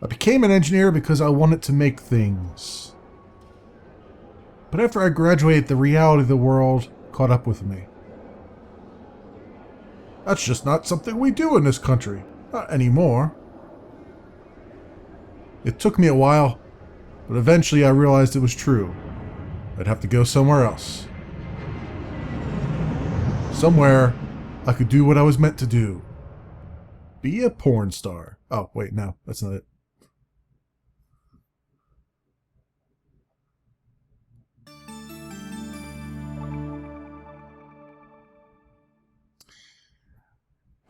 I became an engineer because I wanted to make things. But after I graduated, the reality of the world caught up with me. That's just not something we do in this country. Not anymore. It took me a while, but eventually I realized it was true. I'd have to go somewhere else. Somewhere I could do what I was meant to do. Be a porn star. Oh, wait, no, that's not it.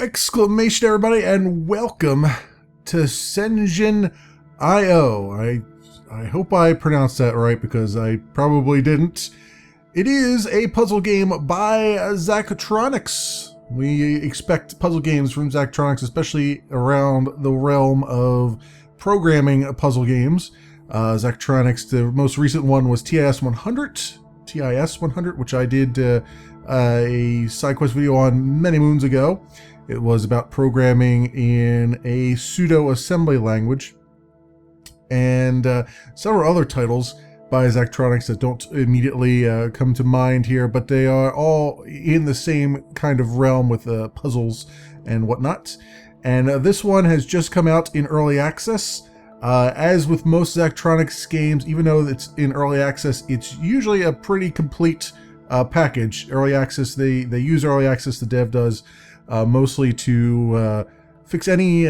Exclamation, everybody, and welcome to Shenzhen I.O. I hope I pronounced that right because I probably didn't. It is a puzzle game by Zachtronics. We expect puzzle games from Zachtronics, especially around the realm of programming puzzle games. Zachtronics, the most recent one was TIS 100, which I did a side quest video on many moons ago. It was about programming in a pseudo-assembly language, and several other titles by Zachtronics that don't immediately come to mind here, but they are all in the same kind of realm with puzzles and whatnot. And this one has just come out in early access. As with most Zachtronics games, even though it's in early access, it's usually a pretty complete package. Early access, they use early access, the dev does, mostly to fix any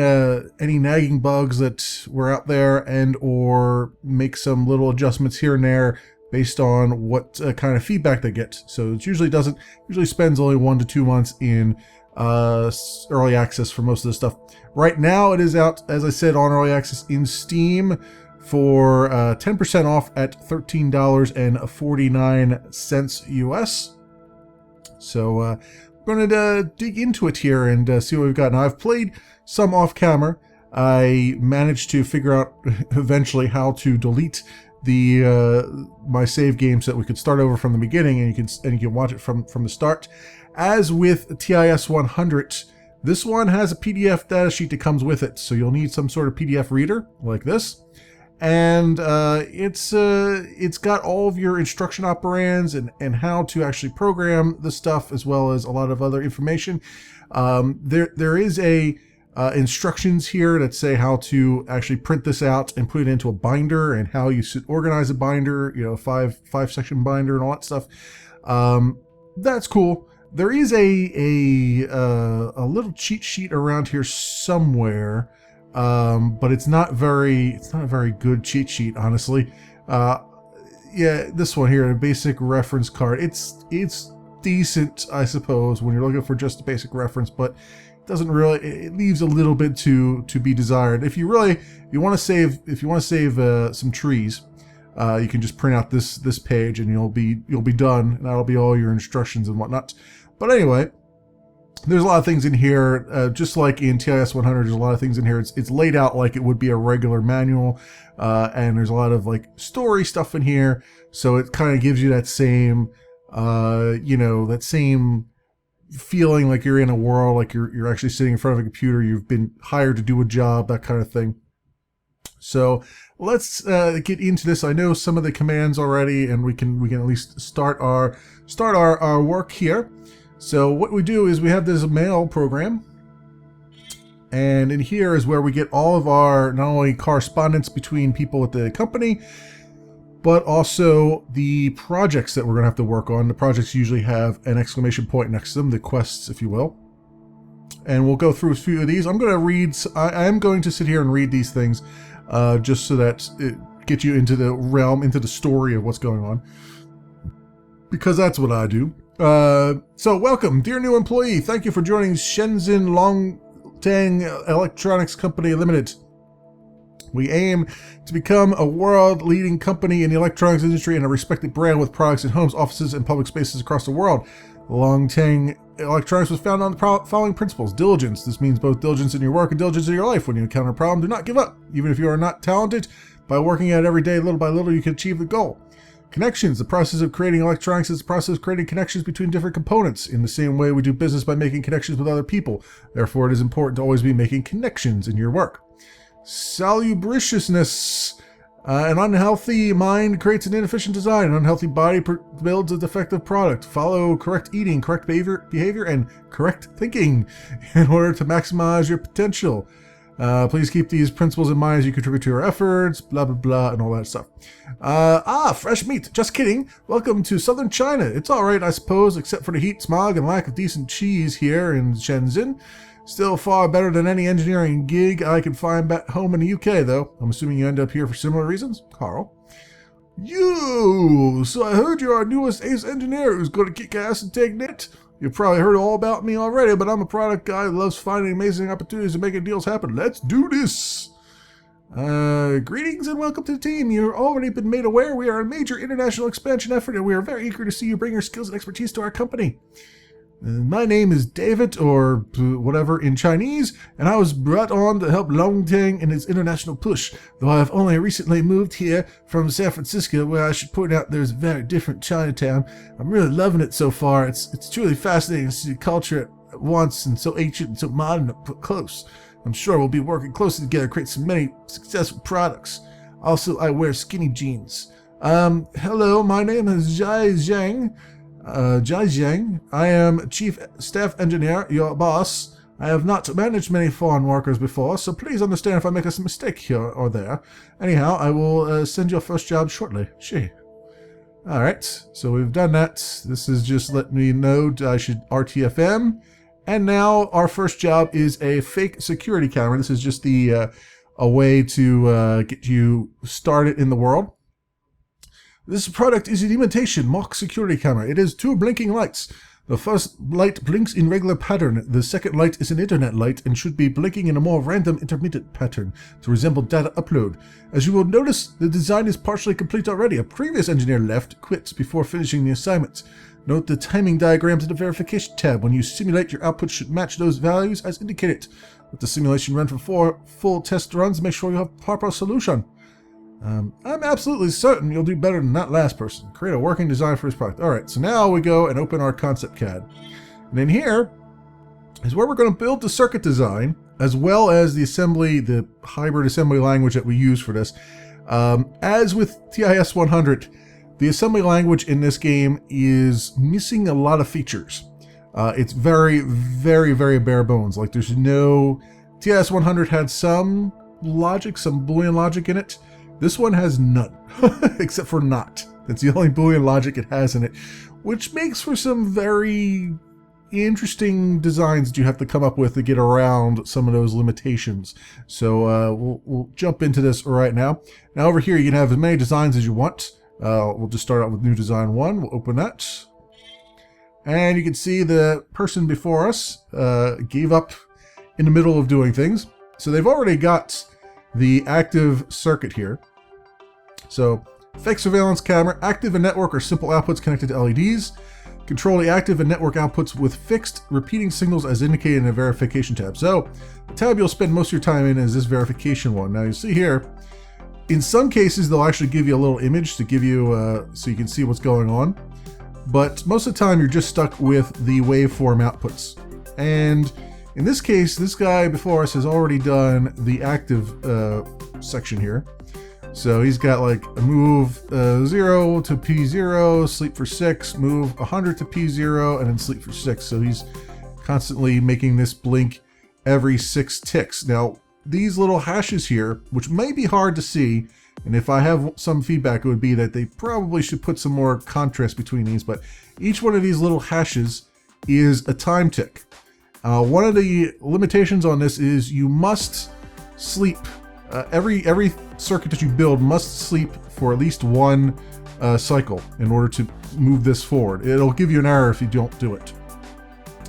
nagging bugs that were out there, and or make some little adjustments here and there based on what kind of feedback they get. So it usually spends only 1 to 2 months in early access for most of this stuff. Right now it is out, as I said, on early access in Steam for 10% off at $13.49 US. So I'm going to dig into it here and see what we've got. Now, I've played some off camera. I managed to figure out eventually how to delete the my save game so that we could start over from the beginning, and you can watch it from the start. As with TIS 100, this one has a PDF datasheet that comes with it, so you'll need some sort of PDF reader like this. And it's got all of your instruction operands and how to actually program the stuff, as well as a lot of other information. There is a instructions here that say how to actually print this out and put it into a binder, and how you should organize a binder, five section binder and all that stuff. That's cool. There is a little cheat sheet around here somewhere. But it's not a very good cheat sheet, honestly. Yeah, this one here, a basic reference card. It's decent, I suppose, when you're looking for just a basic reference, but it doesn't really. It leaves a little bit to be desired. If you want to save some trees, you can just print out this page, and you'll be done, and that'll be all your instructions and whatnot. But anyway, there's a lot of things in here, just like in TIS 100. There's a lot of things in here. It's laid out like it would be a regular manual, and there's a lot of like story stuff in here. So it kind of gives you that same, that same feeling like you're in a world, like you're actually sitting in front of a computer. You've been hired to do a job, that kind of thing. So let's get into this. I know some of the commands already, and we can at least start our work here. So what we do is we have this mail program, and in here is where we get all of our not only correspondence between people at the company, but also the projects that we're going to have to work on. The projects usually have an exclamation point next to them, the quests, if you will. And we'll go through a few of these. I am going to sit here and read these things just so that it gets you into the realm, into the story of what's going on, because that's what I do. So welcome, dear new employee. Thank you for joining Shenzhen Longtang Electronics Company Limited. We aim to become a world-leading company in the electronics industry and a respected brand with products in homes, offices, and public spaces across the world. Longtang Electronics was founded on the following principles. Diligence. This means both diligence in your work and diligence in your life. When you encounter a problem, do not give up. Even if you are not talented, by working at it every day, little by little, you can achieve the goal. Connections. The process of creating electronics is the process of creating connections between different components. In the same way, we do business by making connections with other people. Therefore, it is important to always be making connections in your work. Salubriciousness. An unhealthy mind creates an inefficient design. An unhealthy body builds a defective product. Follow correct eating, correct behavior, and correct thinking in order to maximize your potential. Please keep these principles in mind as you contribute to your efforts, blah, blah, blah, and all that stuff. Fresh meat. Just kidding. Welcome to southern China. It's all right, I suppose, except for the heat, smog, and lack of decent cheese here in Shenzhen. Still far better than any engineering gig I could find back home in the UK, though. I'm assuming you end up here for similar reasons. Carl. You! So I heard you're our newest ace engineer who's going to kick ass and take net. You've probably heard all about me already, but I'm a product guy who loves finding amazing opportunities and making deals happen. Let's do this! Greetings and welcome to the team. You've already been made aware we are a major international expansion effort, and we are very eager to see you bring your skills and expertise to our company. My name is David, or whatever in Chinese, and I was brought on to help Longtang in his international push, though I have only recently moved here from San Francisco, where I should point out there's a very different Chinatown. I'm really loving it so far. It's truly fascinating to see the culture at once, and so ancient and so modern up close. I'm sure we'll be working closely together to create so many successful products. Also, I wear skinny jeans. Hello, my name is Jai Zhang. I am Chief Staff Engineer, your boss. I have not managed many foreign workers before, so please understand if I make a mistake here or there. Anyhow, I will send your first job shortly. Alright, so we've done that. This is just letting me know I should RTFM. And now our first job is a fake security camera. This is just a way to get you started in the world. This product is an imitation mock security camera. It has two blinking lights. The first light blinks in regular pattern. The second light is an internet light and should be blinking in a more random intermittent pattern to resemble data upload. As you will notice, the design is partially complete already. A previous engineer quit before finishing the assignment. Note the timing diagrams in the verification tab. When you simulate, your output should match those values as indicated. Let the simulation run for 4 full test runs. Make sure you have proper solution. I'm absolutely certain you'll do better than that last person. Create a working design for his product. Alright, so now we go and open our concept CAD. And in here is where we're going to build the circuit design, as well as the hybrid assembly language that we use for this. As with TIS 100, the assembly language in this game is missing a lot of features. It's very, very, very bare bones. Like there's no... TIS 100 had some logic, some Boolean logic in it. This one has none, except for not. That's the only Boolean logic it has in it, which makes for some very interesting designs that you have to come up with to get around some of those limitations. So we'll jump into this right now. Now over here you can have as many designs as you want. We'll just start out with new design 1. We'll open that. And you can see the person before us gave up in the middle of doing things. So they've already got the active circuit here. So, fake surveillance camera, active and network are simple outputs connected to LEDs. Control the active and network outputs with fixed repeating signals as indicated in the verification tab. So, the tab you'll spend most of your time in is this verification one. Now you see here, in some cases they'll actually give you a little image to give you, so you can see what's going on. But most of the time you're just stuck with the waveform outputs. And in this case, this guy before us has already done the active section here. So he's got like a move 0 to P0, sleep for 6, move 100 to P0, and then sleep for 6. So he's constantly making this blink every 6 ticks. Now, these little hashes here, which may be hard to see, and if I have some feedback, it would be that they probably should put some more contrast between these, but each one of these little hashes is a time tick. One of the limitations on this is you must sleep. Every circuit that you build must sleep for at least one cycle in order to move this forward. It'll give you an error if you don't do it.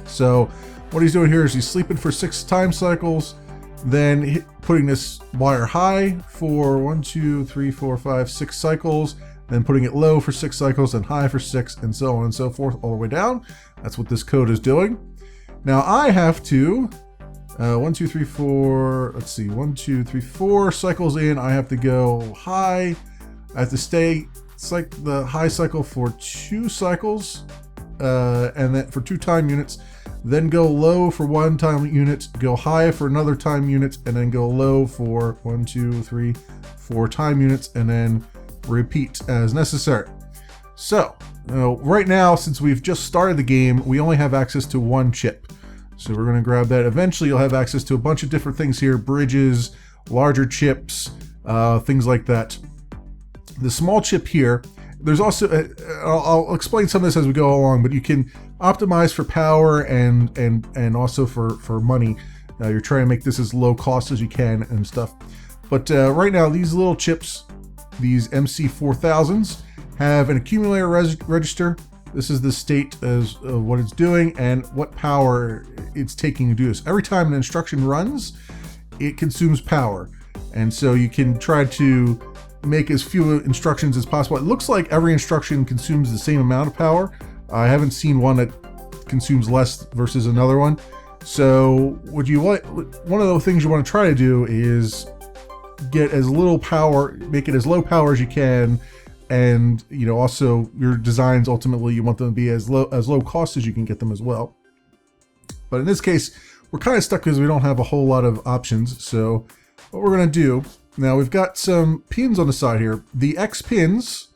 So what he's doing here is he's sleeping for 6 time cycles, then putting this wire high for 1, 2, 3, 4, 5, 6 cycles, then putting it low for 6 cycles and high for 6, and so on and so forth all the way down. That's what this code is doing. Now I have to 1, 2, 3, 4, let's see, 1, 2, 3, 4 cycles in, I have to go high. I have to stay the high cycle for 2 cycles, and then for 2 time units. then go low for one time unit, go high for another time unit, and then go low for 1, 2, 3, 4 time units, and then repeat as necessary. So, right now, since we've just started the game, we only have access to one chip. So we're going to grab that. Eventually, you'll have access to a bunch of different things here, bridges, larger chips, things like that. The small chip here, there's also, I'll explain some of this as we go along, but you can optimize for power and also for money. You're trying to make this as low cost as you can and stuff. But right now, these little chips, these MC4000s, have an accumulator register. This is the state of what it's doing and what power it's taking to do this. Every time an instruction runs, it consumes power. And so you can try to make as few instructions as possible. It looks like every instruction consumes the same amount of power. I haven't seen one that consumes less versus another one. So what you want, one of the things you want to try to do is get as little power, make it as low power as you can. And also your designs, ultimately you want them to be as low cost as you can get them as well. But in this case, we're kind of stuck because we don't have a whole lot of options. So what we're going to do now, we've got some pins on the side here. The X pins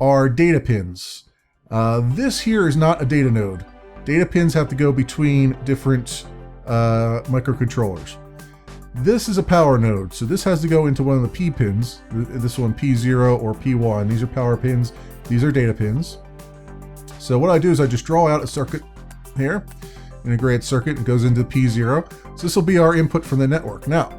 are data pins. This here is not a data node. Data pins have to go between different microcontrollers. This is a power node, so this has to go into one of the P pins. This one, P0 or P1. These are power pins. These are data pins. So what I do is I just draw out a circuit here, integrated circuit. It goes into P0. So this will be our input from the network. Now,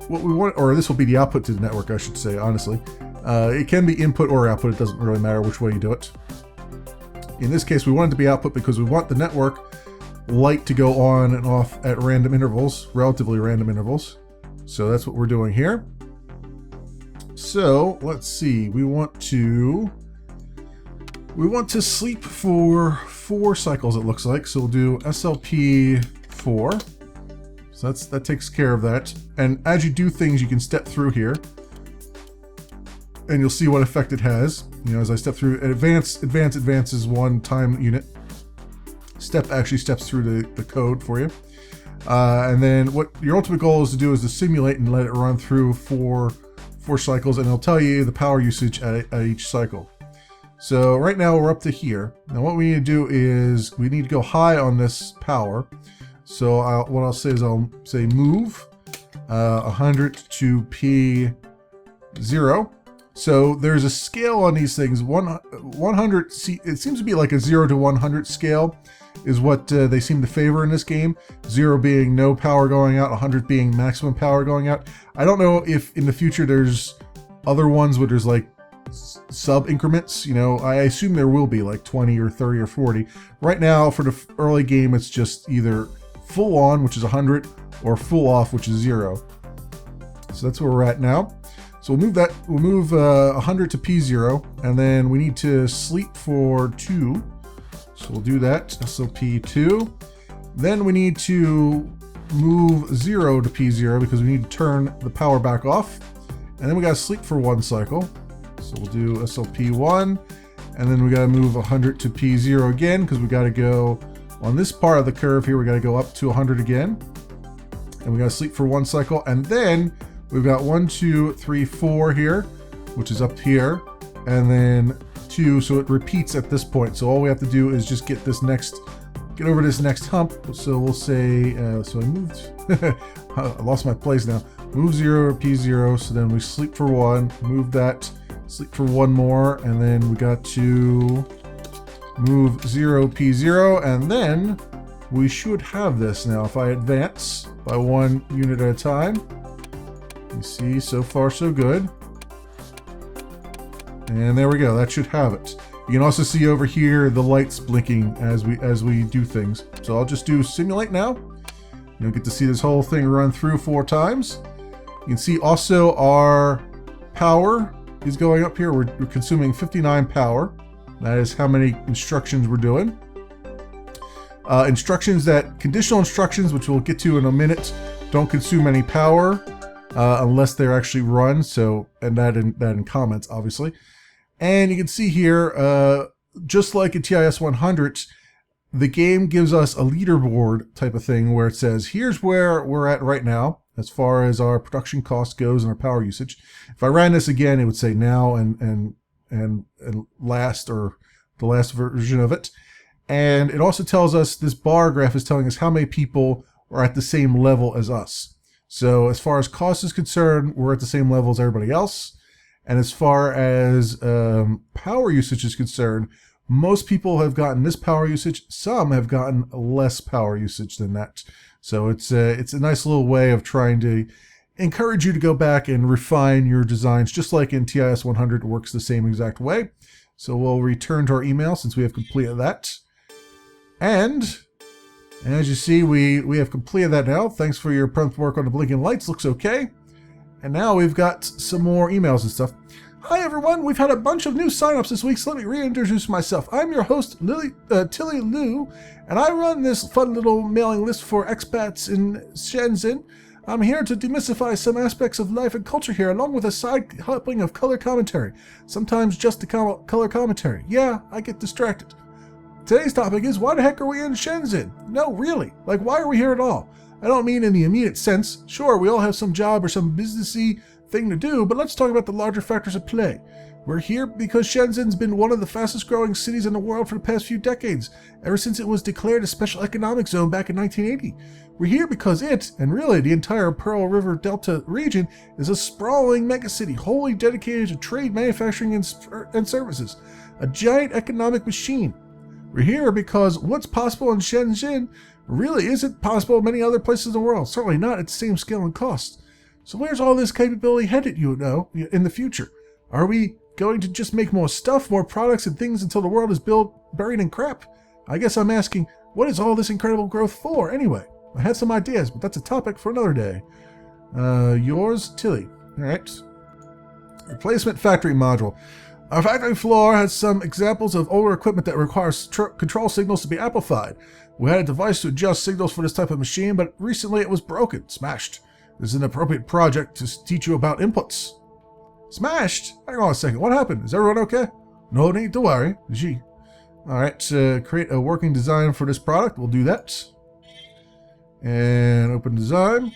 what we want, or this will be the output to the network, I should say, honestly. It can be input or output. It doesn't really matter which way you do it. In this case, we want it to be output because we want the network light to go on and off at random intervals, relatively random intervals. So that's what we're doing here. So let's see, we want to sleep for 4 cycles, it looks like. So we'll do SLP 4. So that takes care of that. And as you do things, you can step through here and you'll see what effect it has. As I step through, advance is 1 time unit. Step actually steps through the code for you. And then what your ultimate goal is to simulate and let it run through four cycles, and it'll tell you the power usage at each cycle. So right now we're up to here. Now what we need to do is we need to go high on this power. So what I'll say is I'll say move 100 to P0. So there's a scale on these things. 100, it seems to be like a 0 to 100 scale is what they seem to favor in this game. 0 being no power going out, 100 being maximum power going out. I don't know if in the future there's other ones where there's like sub increments. I assume there will be like 20 or 30 or 40. Right now for the early game, it's just either full on, which is 100, or full off, which is 0. So that's where we're at now. So we'll move 100 to P0, and then we need to sleep for 2. So we'll do that, SLP2. Then we need to move 0 to P0 because we need to turn the power back off. And then we gotta sleep for 1 cycle. So we'll do SLP1, and then we gotta move 100 to P0 again because we gotta go on this part of the curve here, we gotta go up to 100 again. And we gotta sleep for 1 cycle, and then we've got 1, 2, 3, 4 here, which is up here, and then 2, so it repeats at this point. So all we have to do is just get over this next hump. So we'll say, so I moved, I lost my place now. Move 0 to P0, so then we sleep for 1, move that, sleep for 1 more, and then we got to move 0 P0, and then we should have this now. If I advance by 1 unit at a time, you see, so far so good. And there we go, that should have it. You can also see over here the lights blinking as we do things. So I'll just do simulate now. You'll get to see this whole thing run through 4 times. You can see also our power is going up here. We're consuming 59 power. That is how many instructions we're doing. Conditional instructions, which we'll get to in a minute, don't consume any power unless they're actually run. So, and that in comments, obviously. And you can see here, just like in TIS 100, the game gives us a leaderboard type of thing where it says, here's where we're at right now as far as our production cost goes and our power usage. If I ran this again, it would say now and last, or the last version of it. And it also tells us, this bar graph is telling us how many people are at the same level as us. So as far as cost is concerned, we're at the same level as everybody else. And as far as power usage is concerned, most people have gotten this power usage. Some have gotten less power usage than that. So it's a nice little way of trying to encourage you to go back and refine your designs, just like in TIS 100 works the same exact way. So we'll return to our email since we have completed that. And as you see, we have completed that now. Thanks for your prompt work on the blinking lights. Looks okay. And now we've got some more emails and stuff. Hi everyone, we've had a bunch of new signups this week, so let me reintroduce myself. I'm your host, Tilly Lou, and I run this fun little mailing list for expats in Shenzhen. I'm here to demystify some aspects of life and culture here, along with a side helping of color commentary. Sometimes just the color commentary. Yeah, I get distracted. Today's topic is, why the heck are we in Shenzhen? No, really. Like, why are we here at all? I don't mean in the immediate sense. Sure, we all have some job or some businessy thing to do, but let's talk about the larger factors at play. We're here because Shenzhen's been one of the fastest growing cities in the world for the past few decades, ever since it was declared a special economic zone back in 1980. We're here because it, and really the entire Pearl River Delta region, is a sprawling megacity wholly dedicated to trade, manufacturing, and services. A giant economic machine. We're here because what's possible in Shenzhen really isn't possible in many other places in the world, certainly not at the same scale and cost. So where's all this capability headed, in the future? Are we going to just make more stuff, more products and things until the world is buried in crap? I guess I'm asking, what is all this incredible growth for anyway? I have some ideas, but that's a topic for another day. Yours, Tilly. All right. Replacement factory module. Our factory floor has some examples of older equipment that requires control signals to be amplified. We had a device to adjust signals for this type of machine, but recently it was broken, smashed. This is an appropriate project to teach you about inputs. Smashed? Hang on a second, what happened? Is everyone okay? No need to worry. Gee. Alright, create a working design for this product. We'll do that. And open design.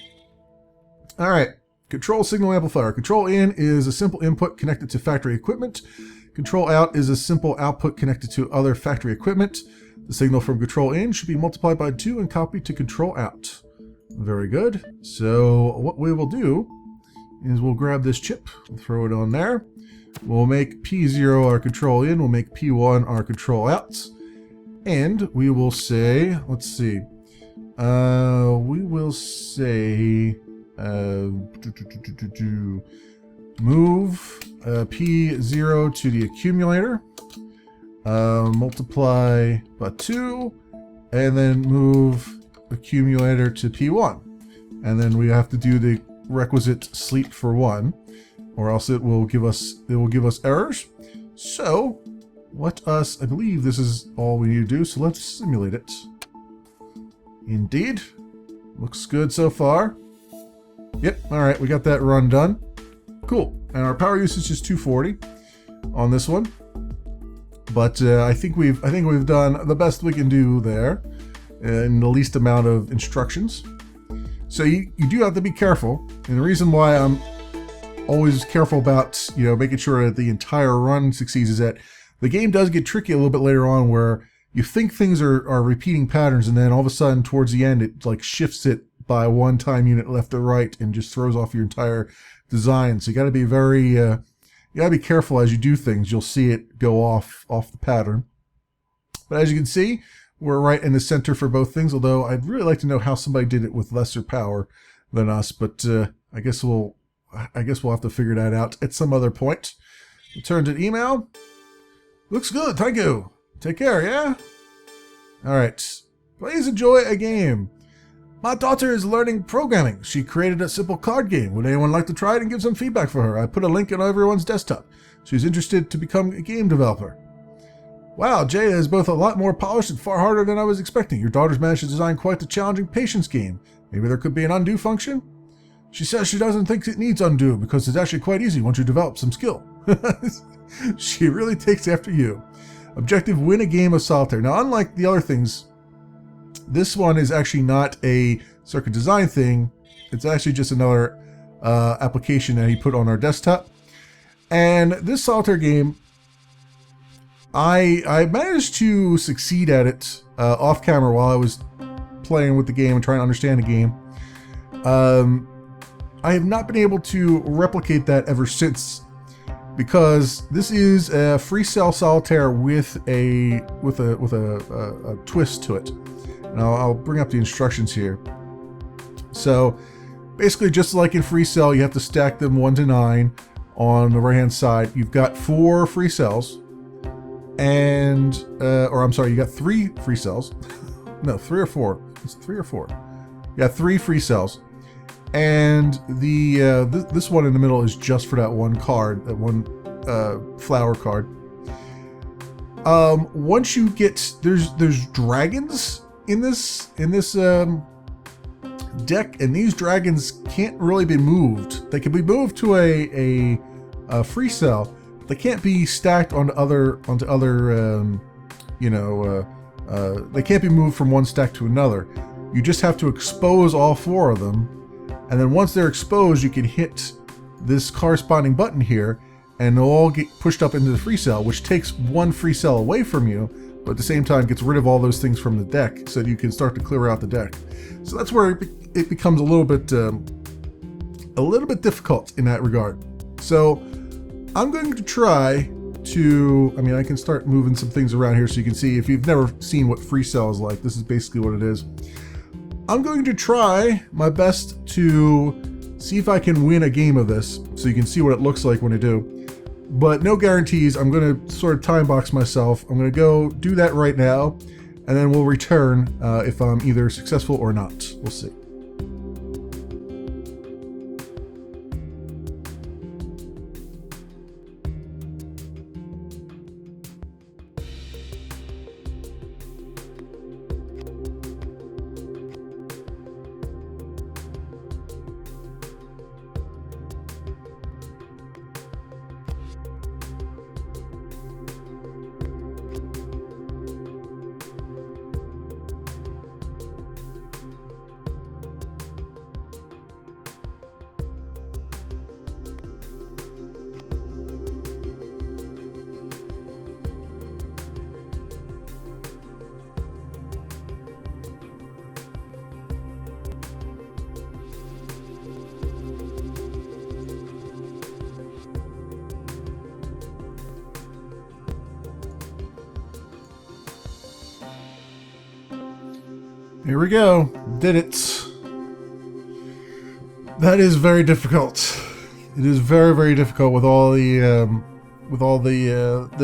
Alright, control signal amplifier. Control in is a simple input connected to factory equipment. Control out is a simple output connected to other factory equipment. The signal from control in should be multiplied by 2 and copied to control out. Very good. So what we will do is we'll grab this chip, we'll throw it on there. We'll make P0 our control in, we'll make P1 our control out. And we will say, let's see, we will say, move P0 to the accumulator, multiply by 2, and then move accumulator to P1. And then we have to do the requisite sleep for 1, or else it will give us errors. So I believe this is all we need to do, so let's simulate it. Indeed. Looks good so far. Yep, alright, we got that run done. Cool. And our power usage is 240 on this one. But I think we've done the best we can do there in the least amount of instructions. So you do have to be careful. And the reason why I'm always careful about, making sure that the entire run succeeds is that the game does get tricky a little bit later on, where you think things are repeating patterns, and then all of a sudden towards the end it like shifts it by 1 time unit left or right and just throws off your entire design. So you got to be you got to be careful as you do things. You'll see it go off the pattern. But as you can see, we're right in the center for both things, although I'd really like to know how somebody did it with lesser power than us, but I guess we'll have to figure that out at some other point. Return to email. Looks good, thank you. Take care, yeah? Alright. Please enjoy a game. My daughter is learning programming. She created a simple card game. Would anyone like to try it and give some feedback for her? I put a link on everyone's desktop. She's interested to become a game developer. Wow, Jay is both a lot more polished and far harder than I was expecting. Your daughter's managed to design quite the challenging patience game. Maybe there could be an undo function? She says she doesn't think it needs undo because it's actually quite easy once you develop some skill. She really takes after you. Objective, win a game of solitaire. Now, unlike the other things, this one is actually not a circuit design thing. It's actually just another application that he put on our desktop. And this solitaire game, I managed to succeed at it off camera while I was playing with the game and trying to understand the game. I have not been able to replicate that ever since, because this is a free cell solitaire with a twist to it. And I'll bring up the instructions here. So basically, just like in free cell, you have to stack them 1 to 9 on the right hand side. You've got 4 free cells, and or I'm sorry, you got 3 free cells. No, 3 or 4. It's 3 or 4. You got 3 free cells, and the this one in the middle is just for that one card, that one flower card. Once you get there's dragons in this deck, and these dragons can't really be moved. They can be moved to a free cell. They can't be stacked onto other they can't be moved from one stack to another. You just have to expose all 4 of them, and then once they're exposed, you can hit this corresponding button here, and they'll all get pushed up into the free cell, which takes 1 free cell away from you, but at the same time gets rid of all those things from the deck, so you can start to clear out the deck. So that's where it becomes a little bit difficult in that regard. So I'm going to try to, I can start moving some things around here so you can see. If you've never seen what free cell is like, this is basically what it is. I'm going to try my best to see if I can win a game of this, so you can see what it looks like when I do. But no guarantees. I'm going to sort of time box myself. I'm going to go do that right now, and then we'll return if I'm either successful or not. We'll see. Here we go. Did it. That is very difficult. It is very, very difficult with all the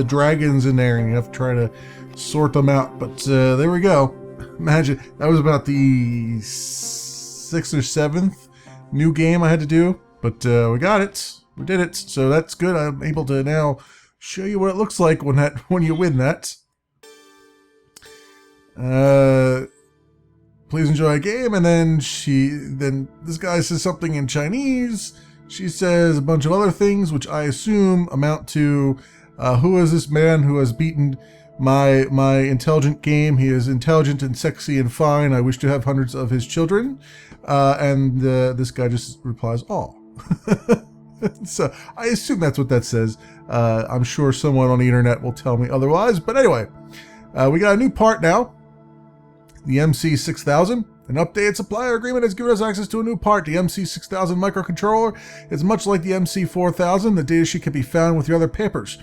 dragons in there, and you have to try to sort them out. But there we go. Imagine that was about the 6th or 7th new game I had to do, but we got it. We did it. So that's good. I'm able to now show you what it looks like when you win that. Please enjoy a game, and then this guy says something in Chinese. She says a bunch of other things, which I assume amount to, who is this man who has beaten my intelligent game? He is intelligent and sexy and fine. I wish to have hundreds of his children. And this guy just replies, "Oh." So I assume that's what that says. I'm sure someone on the internet will tell me otherwise. But anyway, we got a new part now. The MC6000. An updated supplier agreement has given us access to a new part. The MC6000 microcontroller is much like the MC4000. The datasheet can be found with your other papers.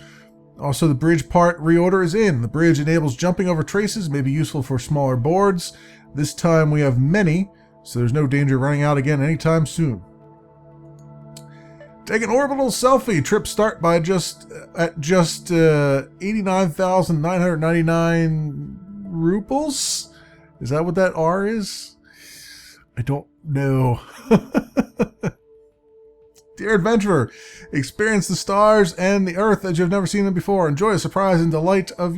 Also, the bridge part reorder is in. The bridge enables jumping over traces, may be useful for smaller boards. This time we have many, so there's no danger of running out again anytime soon. Take an orbital selfie. Trip start by just 89,999 rubles. Is that what that R is? I don't know. Dear adventurer, experience the stars and the earth as you've never seen them before. Enjoy the surprise and delight of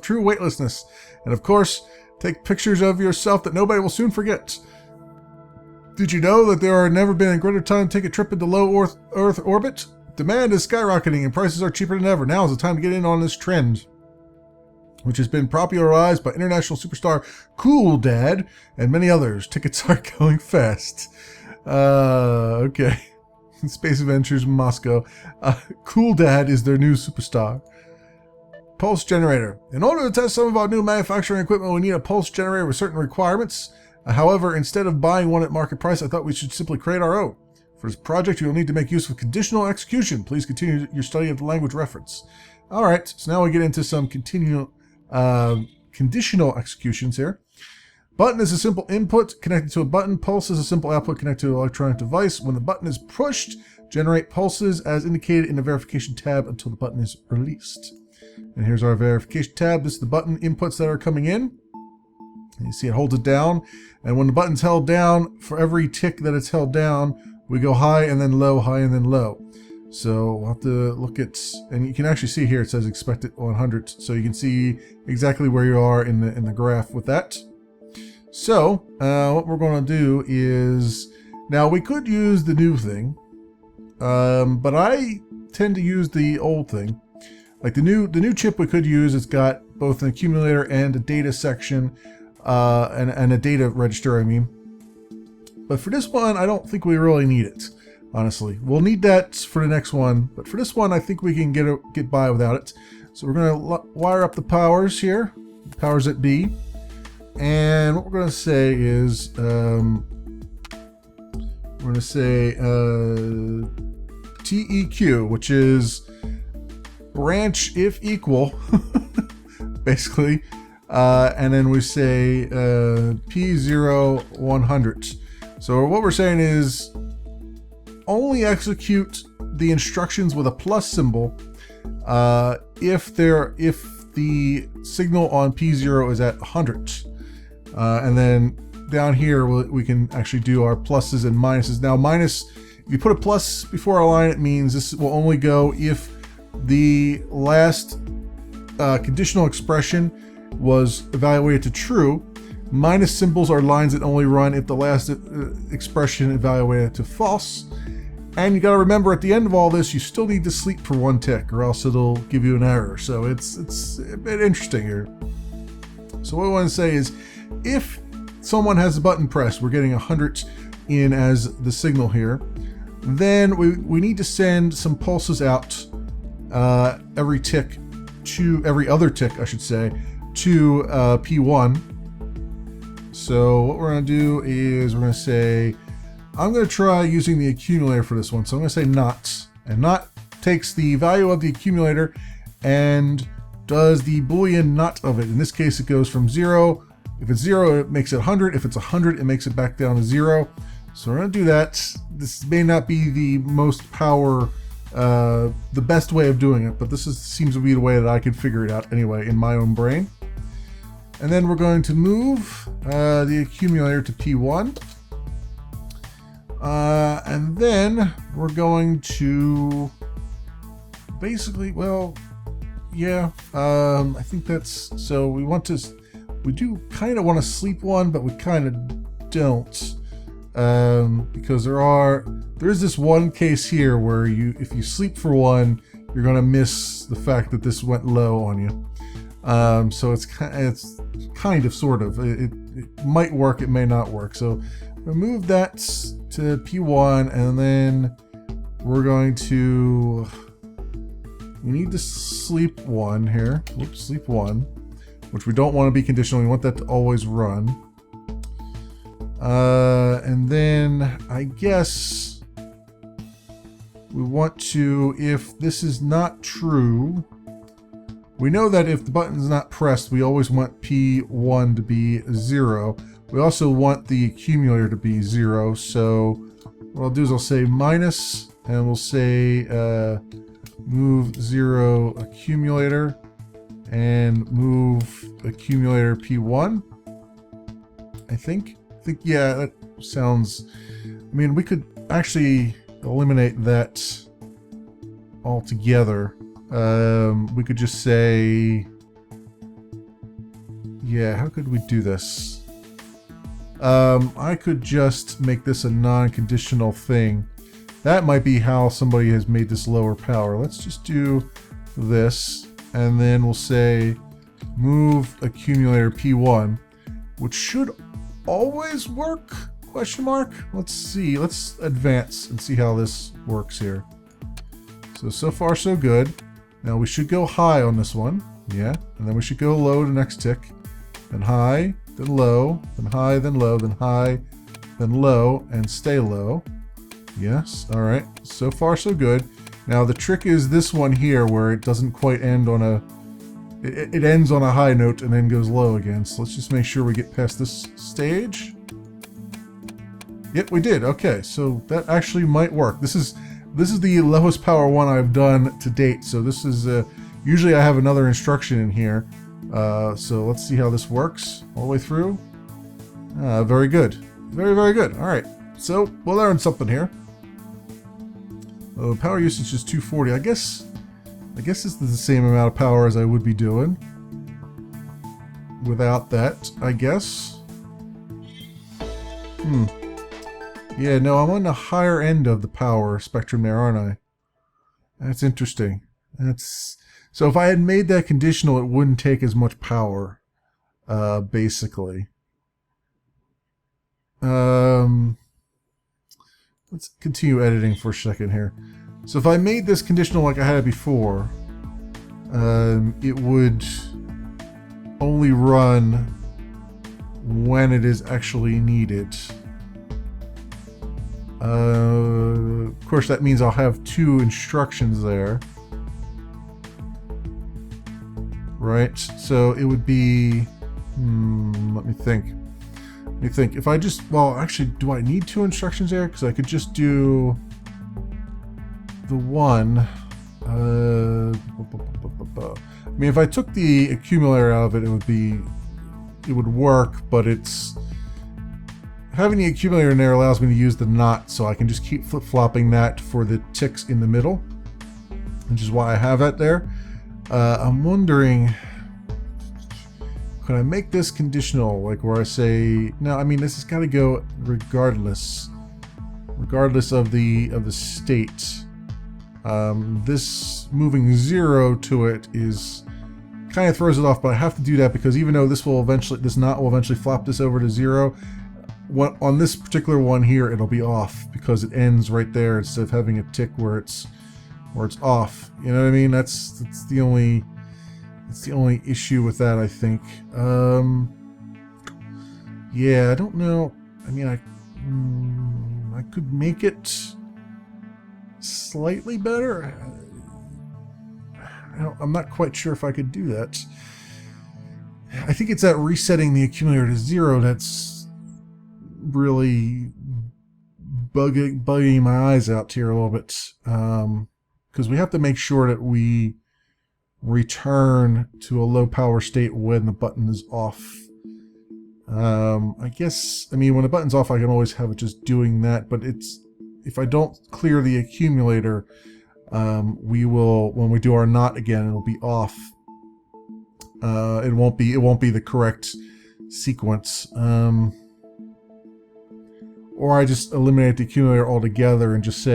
true weightlessness. And of course, take pictures of yourself that nobody will soon forget. Did you know that there have never been a greater time to take a trip into low Earth orbit? Demand is skyrocketing and prices are cheaper than ever. Now is the time to get in on this trend. which has been popularized by international superstar Cool Dad and many others. Tickets are going fast. Okay. Space Adventures Moscow. Cool Dad is their new superstar. Pulse generator. In order to test some of our new manufacturing equipment, we need a pulse generator with certain requirements. However, instead of buying one at market price, I thought we should simply create our own. For this project, you will need to make use of conditional execution. Please continue your study of the language reference. All right, so now we get into some conditional executions here. Button is a simple input connected to a button. Pulse is a simple output connected to an electronic device. When the button is pushed, generate pulses as indicated in the verification tab until the button is released. And here's our verification tab. This is the button inputs that are coming in. And you see it holds it down. And when the button's held down, for every tick that it's held down, we go high and then low, high and then low. So we'll have to look at, and you can actually see here it says expected 100. So you can see exactly where you are in the graph with that. So what we're going to do is, now we could use the new thing, but I tend to use the old thing. Like the new chip we could use, it's got both an accumulator and a data section, and a data register, I mean. But for this one, I don't think we really need it, honestly. We'll need that for the next one, but for this one, I think we can get by without it. So we're going to wire up the powers here, powers at B. And what we're going to say is, we're going to say TEQ, which is branch if equal, basically. And then we say P0 100. So what we're saying is only execute the instructions with a plus symbol if the signal on P0 is at 100. And then down here we can actually do our pluses and minuses. Now minus, if you put a plus before a line, it means this will only go if the last conditional expression was evaluated to true. Minus symbols are lines that only run if the last expression evaluated to false. And you got to remember, at the end of all this, you still need to sleep for one tick, or else it'll give you an error. So it's a bit interesting here. So what I want to say is, if someone has a button pressed, we're getting 100 in as the signal here, then we need to send some pulses out every other tick, I should say, to P1. So what we're going to do is we're going to say, I'm going to try using the accumulator for this one. So I'm going to say not, and not takes the value of the accumulator and does the Boolean not of it. In this case, it goes from 0. If it's 0, it makes it 100. If it's 100, it makes it back down to 0. So we're going to do that. This may not be the most power, the best way of doing it, but this seems to be the way that I could figure it out anyway in my own brain. And then we're going to move the accumulator to P1. And then we're going to basically, well, yeah, I think that's, so we do kind of want to sleep one, but we kind of don't, because there is this one case here where if you sleep for one, you're going to miss the fact that this went low on you. So it's kind of, sort of, it might work, it may not work. So remove that to P1, and then we're going to, we need to sleep one here. Whoops, sleep one, which we don't want to be conditional. We want that to always run. And then I guess we want to, if this is not true, we know that if the button is not pressed, we always want P1 to be 0. We also want the accumulator to be 0. So what I'll do is I'll say minus, and we'll say move 0 accumulator, and move accumulator P1. I think, yeah, that sounds, I mean, we could actually eliminate that altogether. We could just say, yeah, how could we do this? I could just make this a non-conditional thing. That might be how somebody has made this lower power. Let's just do this, and then we'll say move accumulator P1, which should always work, question mark. Let's see, let's advance and see how this works here. So far so good. Now we should go high on this one, yeah, and then we should go low the next tick, then high, then low, then high, then low, then high, then low, and stay low. Yes, all right, so far so good. Now the trick is this one here where it doesn't quite end on a, it ends on a high note and then goes low again. So let's just make sure we get past this stage. Yep, we did. Okay, so that actually might work. This is the lowest power one I've done to date. So this is usually I have another instruction in here. So let's see how this works all the way through. Very good, very good. All right, so we'll learn something here. Power usage is 240. I guess this is the same amount of power as I would be doing without that, I guess. Yeah, no, I'm on the higher end of the power spectrum there, aren't I? That's interesting. So if I had made that conditional, it wouldn't take as much power, basically. Let's continue editing for a second here. So if I made this conditional like I had it before, it would only run when it is actually needed. Of course, that means I'll have two instructions there. Right? So it would be... let me think. If I just... Well, actually, do I need two instructions there? Because I could just do the one. I mean, if I took the accumulator out of it, it would work, but it's... Having the accumulator in there allows me to use the not, so I can just keep flip-flopping that for the ticks in the middle, which is why I have that there. I'm wondering, could I make this conditional, like where I say, no, I mean, this has got to go regardless of the state. This moving 0 to it is kind of throws it off, but I have to do that because even though this not will eventually flop this over to 0, on this particular one here, it'll be off because it ends right there instead of having a tick where it's off. You know what I mean? That's the only issue with that, I think. Yeah, I don't know. I mean, I could make it slightly better. I'm not quite sure if I could do that. I think it's that resetting the accumulator to 0 that's really bugging my eyes out here a little bit, because we have to make sure that we return to a low power state when the button is off. I guess, I mean, when the button's off, I can always have it just doing that, but if I don't clear the accumulator, when we do our not again, it'll be off. It won't be the correct sequence. Or I just eliminate the accumulator altogether and just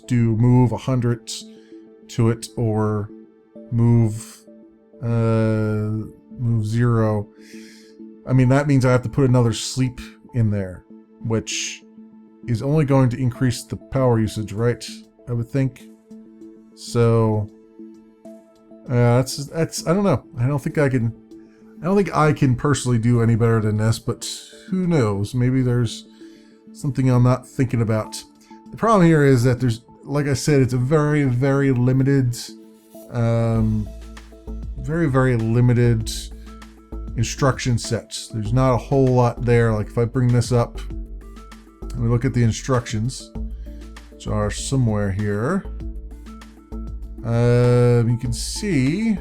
do move 100 to it, or move 0. I mean, that means I have to put another sleep in there, which is only going to increase the power usage, right? I would think. So that's I don't know. I don't think I can personally do any better than this, but who knows? Maybe there's something I'm not thinking about. The problem here is that there's, like I said, it's a very, very limited, very limited instruction set. There's not a whole lot there. Like if I bring this up and we look at the instructions, which are somewhere here, you can see,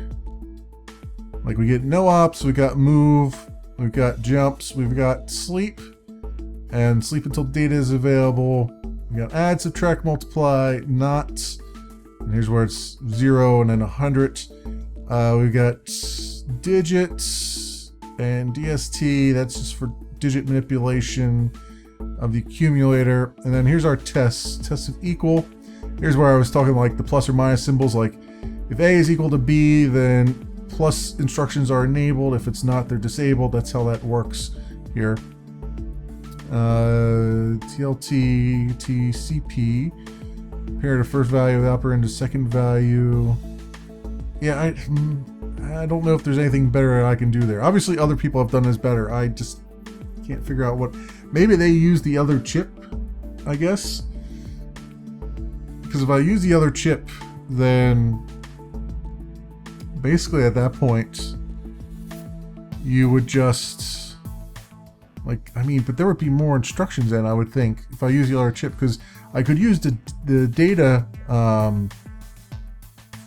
like we get no ops, we got move, we've got jumps, we've got sleep, and sleep until data is available. We got add, subtract, multiply, not, and here's where it's 0 and then 100. We've got digits and DST, that's just for digit manipulation of the accumulator. And then here's our tests of equal. Here's where I was talking like the plus or minus symbols, like if A is equal to B, then plus instructions are enabled. If it's not, they're disabled. That's how that works here. TLT, TCP, compare the first value of the operator to second value. Yeah, I don't know if there's anything better I can do there. Obviously, other people have done this better. I just can't figure out what. Maybe they use the other chip, I guess. Because if I use the other chip, then basically at that point, you would just. Like, I mean, but there would be more instructions then, I would think, if I use the other chip, because I could use the data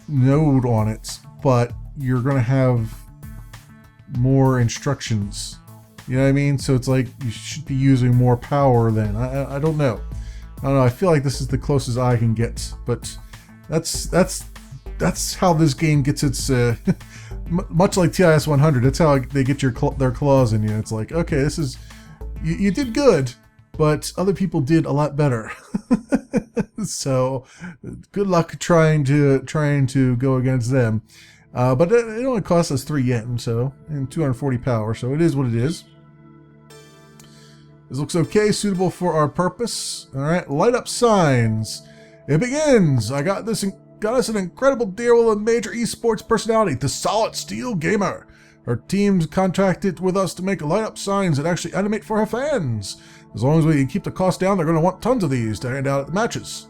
node on it, but you're going to have more instructions. You know what I mean? So it's like you should be using more power then. I don't know. I don't know. I feel like this is the closest I can get, but that's how this game gets its. Much like TIS 100, that's how they get their claws in you. It's like, okay, this is you did good, but other people did a lot better. So good luck trying to go against them. But it only costs us 3 yen, so, and 240 power, so it is what it is. This looks okay, suitable for our purpose. All right, light up signs. It begins. I got us an incredible deal with a major esports personality, the Solid Steel Gamer. Her team's contracted with us to make light up signs that actually animate for her fans. As long as we keep the cost down, they're going to want tons of these to hand out at the matches.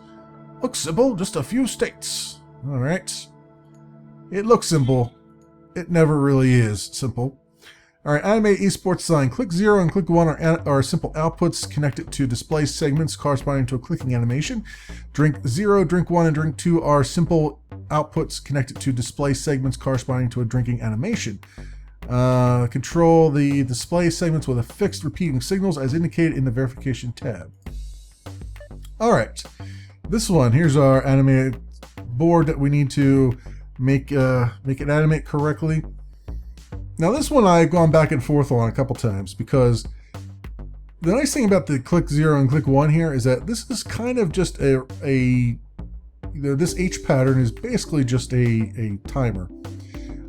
Looks simple, just a few states. All right. It looks simple. It never really is simple. All right, animate esports sign. Click 0 and click 1 are simple outputs connected to display segments corresponding to a clicking animation. Drink 0, drink 1, and drink 2 are simple outputs connected to display segments corresponding to a drinking animation. Control the display segments with a fixed repeating signals as indicated in the verification tab. All right, this one, here's our animated board that we need to make it animate correctly. Now this one I've gone back and forth on a couple times because the nice thing about the click 0 and click 1 here is that this is kind of just this H pattern is basically just a timer.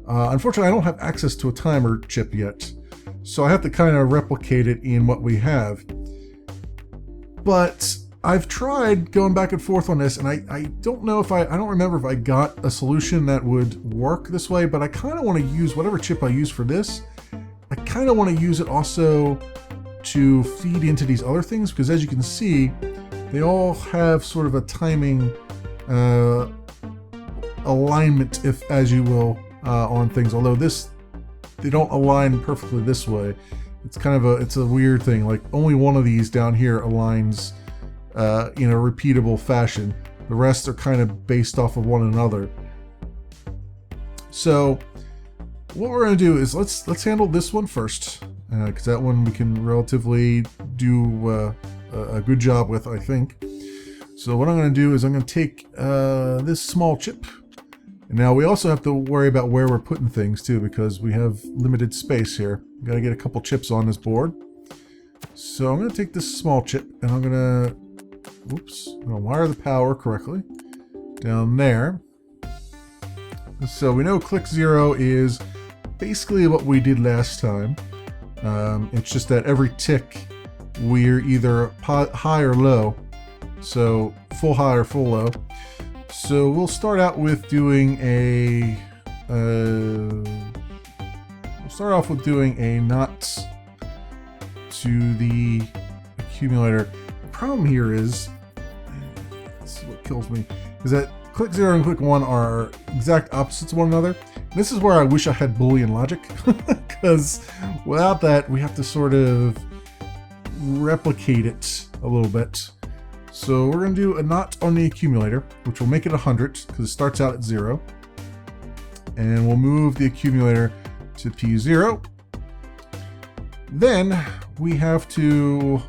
Unfortunately, I don't have access to a timer chip yet, so I have to kind of replicate it in what we have. But I've tried going back and forth on this, and I don't know if I don't remember if I got a solution that would work this way, but I kind of want to use whatever chip I use for this. I kind of want to use it also to feed into these other things, because as you can see, they all have sort of a timing alignment, if as you will, on things. Although they don't align perfectly this way. It's kind of it's a weird thing. Like only one of these down here aligns in a repeatable fashion. The rest are kind of based off of one another. So what we're going to do is let's handle this one first, because that one we can relatively do a good job with, I think. So what I'm going to do is I'm going to take this small chip. And now we also have to worry about where we're putting things too, because we have limited space here. We've got to get a couple chips on this board. So I'm going to take this small chip and I'm going to wire the power correctly down there. So we know click 0 is basically what we did last time. It's just that every tick we're either high or low. So full high or full low. So we'll start out with doing a knot to the accumulator. The problem here is, this is what kills me, is that click 0 and click 1 are exact opposites of one another. And this is where I wish I had Boolean logic, because without that we have to sort of replicate it a little bit. So we're going to do a knot on the accumulator, which will make it 100 because it starts out at 0. And we'll move the accumulator to P0. Then we have to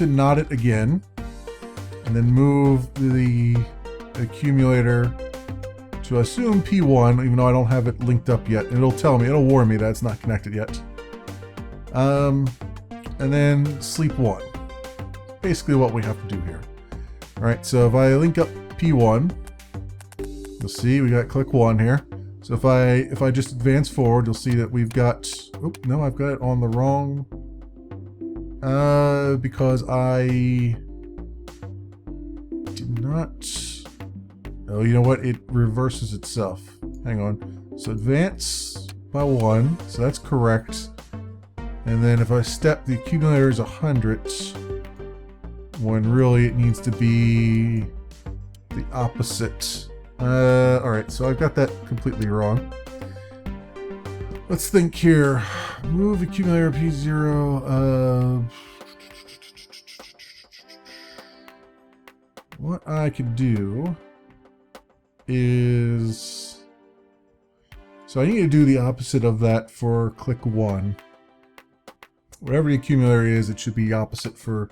knot it again, and then move the accumulator to assume P1, even though I don't have it linked up yet. And it'll warn me that it's not connected yet. And then sleep 1. Basically what we have to do here. All right, so if I link up P1, you'll see we got click 1 here. So if I just advance forward, you'll see that we've got, oh no, I've got it on the wrong, because I did not, oh, you know what, it reverses itself. Hang on. So advance by 1, so that's correct. And then if I step, the accumulator is 100, when really it needs to be the opposite. Alright, so I've got that completely wrong. Let's think here. Move accumulator P0. What I could do is... So I need to do the opposite of that for click 1. Whatever the accumulator is, it should be opposite for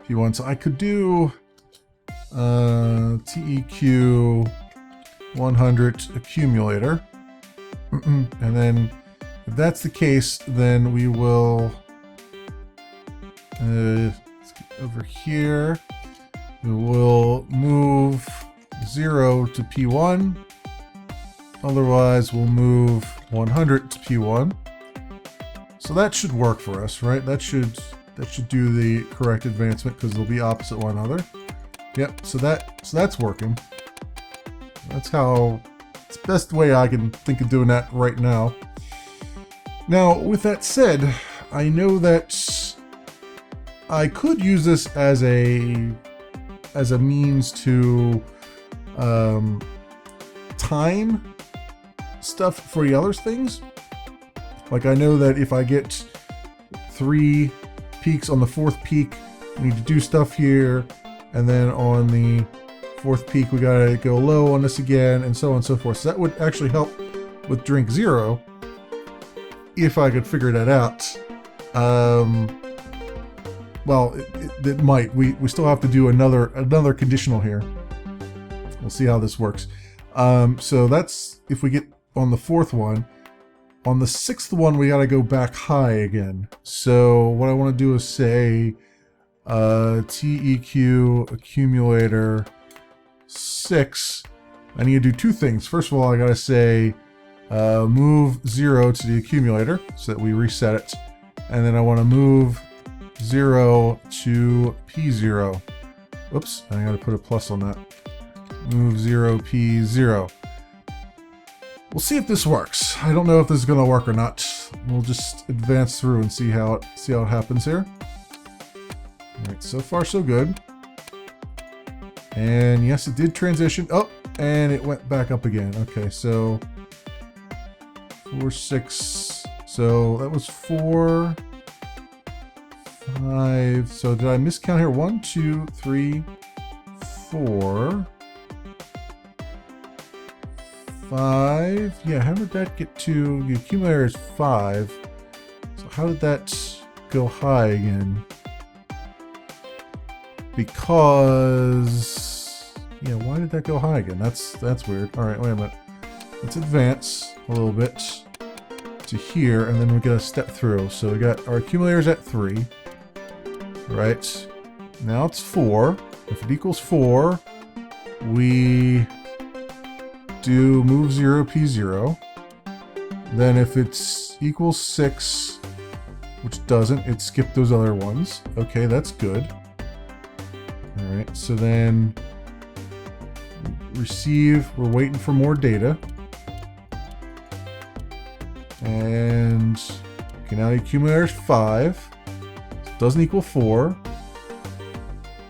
P1. So I could do TEQ 100 accumulator. And then if that's the case, then we will let's get over here. We will move 0 to P1. Otherwise, we'll move 100 to P1. So that should work for us, right? That should do the correct advancement because they'll be opposite one another. Yep. So that's working. That's how. It's the best way I can think of doing that right now. Now, with that said, I know that I could use this as a means to time stuff for the other things. Like I know that if I get 3 peaks on the 4th peak, I need to do stuff here, and then on the 4th peak we gotta go low on this again, and so on and so forth. So that would actually help with drink 0 if I could figure that out. Well, it might. We still have to do another conditional here. We'll see how this works. So that's if we get on the 4th one. On the 6th one, we got to go back high again. So what I want to do is say TEQ accumulator 6. I need to do 2 things. First of all, I got to say move 0 to the accumulator so that we reset it. And then I want to move 0 to P0. Whoops, I got to put a plus on that. Move 0 P0. We'll see if this works. I don't know if this is going to work or not. We'll just advance through and see how it happens here. Alright, so far so good. And yes, it did transition. Oh, and it went back up again. Okay, so 4, 6. So that was 4, 5. So did I miscount here? 1, 2, 3, 4. 5. Yeah, how did that get to... The accumulator is 5. So how did that go high again? Because... Yeah, why did that go high again? That's weird. Alright, wait a minute. Let's advance a little bit to here, and then we gotta step through. So we got our accumulators at 3. Right. Now it's 4. If it equals 4, we... do move 0 P0. Then if it's equals 6, which doesn't, it skipped those other ones. Okay, that's good. Alright, so then receive, we're waiting for more data. And okay, now the accumulator is 5. So it doesn't equal 4.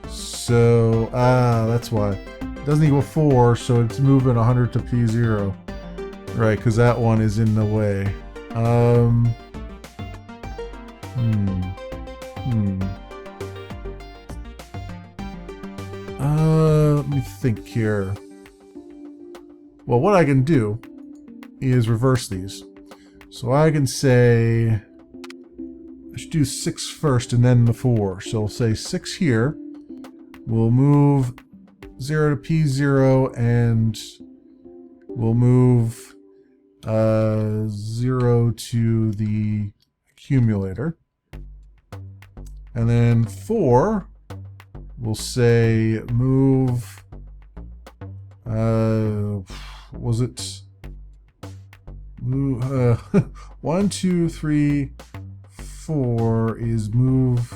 So that's why. Doesn't equal 4, so it's moving 100 to P0. Right, because that one is in the way. Let me think here. Well, what I can do is reverse these. So I can say, I should do 6 first and then the 4. So we'll say 6 here. We'll move 0 to P0, and we'll move 0 to the accumulator. And then 4, we'll say move, was it Move, 1, 2, 3, 4 is move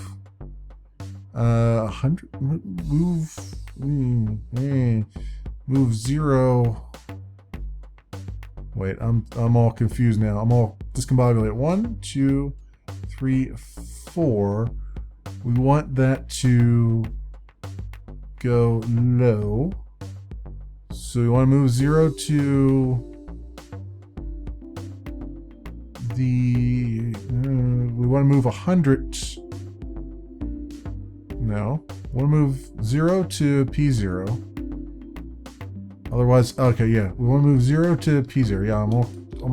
100. Move 0. Wait, I'm all confused now. I'm all discombobulated. 1, 2, 3, 4. We want that to go low. So we want to move 0 to the. We want to move 100. No. We want to move 0 to P0. Otherwise, okay, yeah. We want to move 0 to P0. Yeah, I'm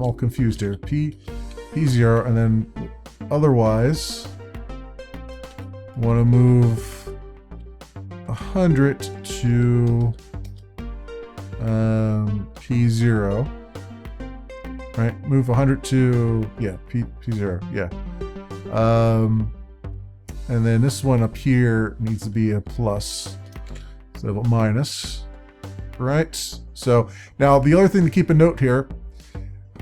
all confused here. P0, and then otherwise, we want to move 100 to P0. Right? Move 100 to, yeah, P0. Yeah. And then this one up here needs to be a plus instead of a minus. Right? So now the other thing to keep a note here,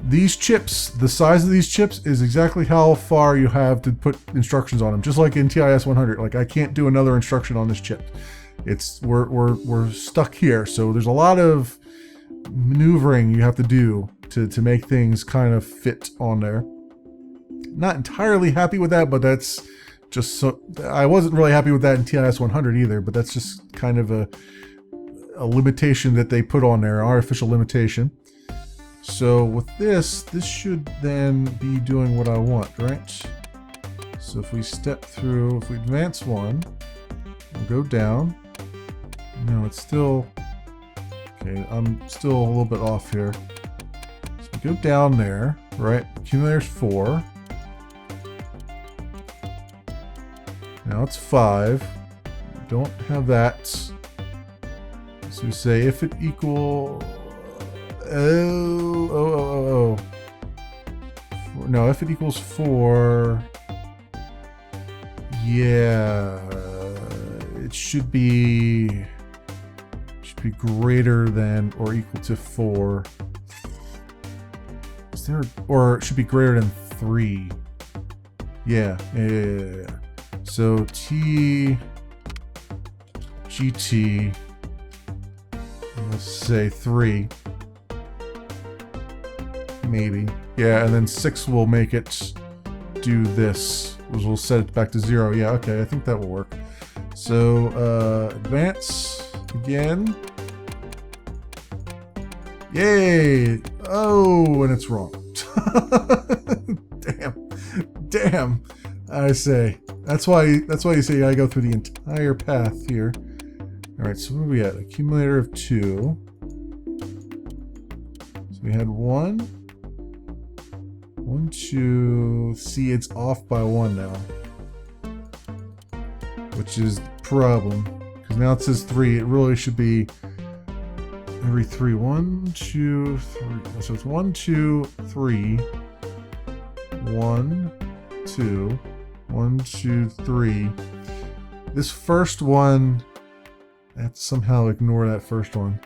these chips, the size of these chips is exactly how far you have to put instructions on them. Just like in TIS 100, like I can't do another instruction on this chip. It's we're stuck here. So there's a lot of maneuvering you have to do to make things kind of fit on there. Not entirely happy with that, but that's just so. I wasn't really happy with that in TIS 100 either, but that's just kind of a limitation that they put on there, an artificial limitation. So with this should then be doing what I want, right? So if we step through, if we advance one, we'll go down. No, it's still, okay, I'm still a little bit off here. So we go down there, right? Accumulator's 4. Now it's 5. We don't have that. So we say if it equal, no, if it equals 4, yeah, it should be greater than or equal to 4. Is there, or it should be greater than 3. Yeah. So GT. Let's say 3. Maybe. Yeah, and then 6 will make it do this. We'll set it back to 0. Yeah, okay, I think that will work. So, advance again. Yay! Oh, and it's wrong. Damn. I say. That's why you say I go through the entire path here. Alright, so where are we at? Accumulator of 2. So we had 1. 1, 2. See, it's off by 1 now. Which is the problem. Because now it says 3. It really should be every 3. 1, 2, 3. So it's 1, 2, 3. 1, 2. 1, 2, 3. This first one, I have to somehow ignore that first one.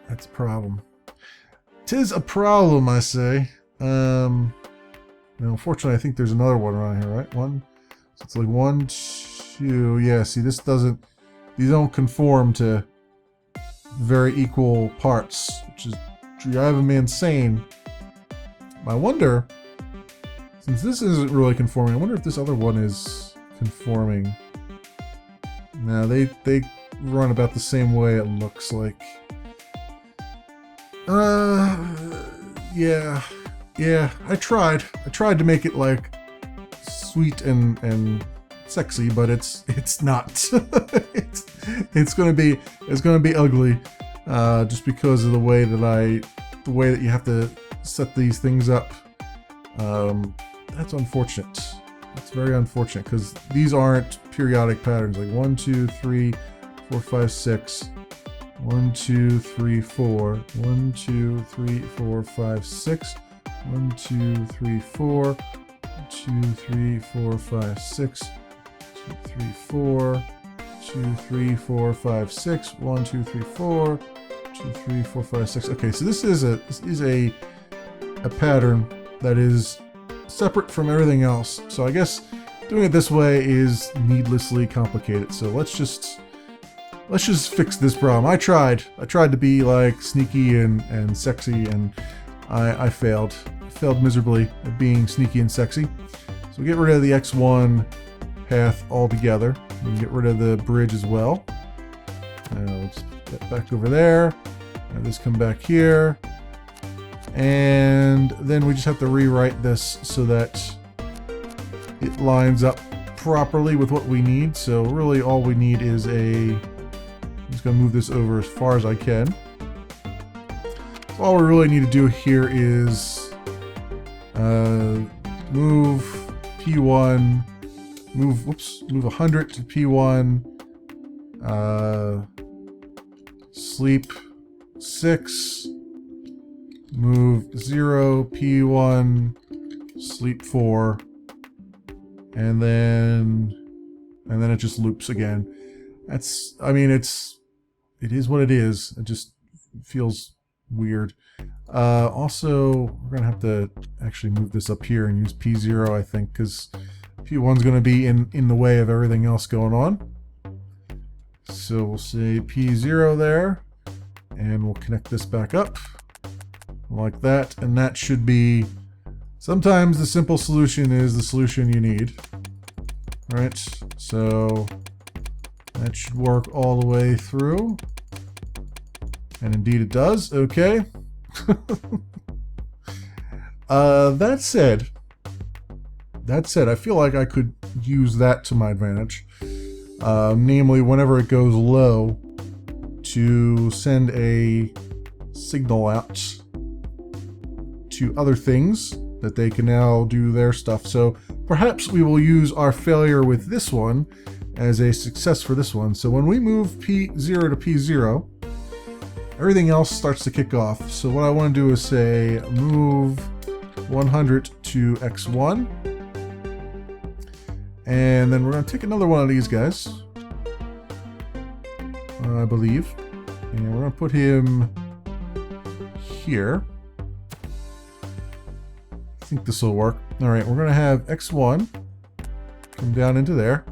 That's a problem. 'Tis a problem, I say. Now, unfortunately, I think there's another one around here, right? So it's like 1, 2. Yeah, see, these don't conform to very equal parts, which is driving me insane. I wonder, since this isn't really conforming, I wonder if this other one is conforming. Now they run about the same way, it looks like. Yeah, I tried to make it like sweet and sexy, but it's not. it's gonna be ugly, just because of the way that you have to set these things up. That's unfortunate. That's very unfortunate, because these aren't periodic patterns like 1, 2, 3, 4, 5, 6. 1, 2, 3, 4. 1, 2, 3, 4, 5, 6. 1, 2, 3, 4. 2, 3, 4, 5, 6. 2, 3, 4. 2, 3, 4, 5, 6. 1, 2, 3, 4. 2, 3, 4, 5, 6. Okay, so this is a pattern that is separate from everything else. So I guess doing it this way is needlessly complicated. So let's just fix this problem. I tried to be like sneaky and sexy, and I failed. I failed miserably at being sneaky and sexy. So we get rid of the X1 path altogether. We can get rid of the bridge as well. Let's put that back over there. Now this come back here. And then we just have to rewrite this so that it lines up properly with what we need. So really all we need is I'm just going to move this over as far as I can. So all we really need to do here is move P1, move 100 to P1, sleep 6, move 0 P1, sleep 4, and then it just loops again. It is what it is. It just feels weird. Also, we're gonna have to actually move this up here and use P0, I think, because P1's gonna be in the way of everything else going on. So we'll say P0 there, and we'll connect this back up like that, and that should be. Sometimes the simple solution is the solution you need. All right, so that should work all the way through. And indeed it does. Okay. That said, I feel like I could use that to my advantage. Namely, whenever it goes low, to send a signal out to other things that they can now do their stuff. So perhaps we will use our failure with this one as a success for this one. So when we move P0 to P0, everything else starts to kick off. So what I want to do is say move 100 to X1. And then we're going to take another one of these guys, I believe. And we're going to put him here. I think this will work. All right, we're going to have X1 come down into there.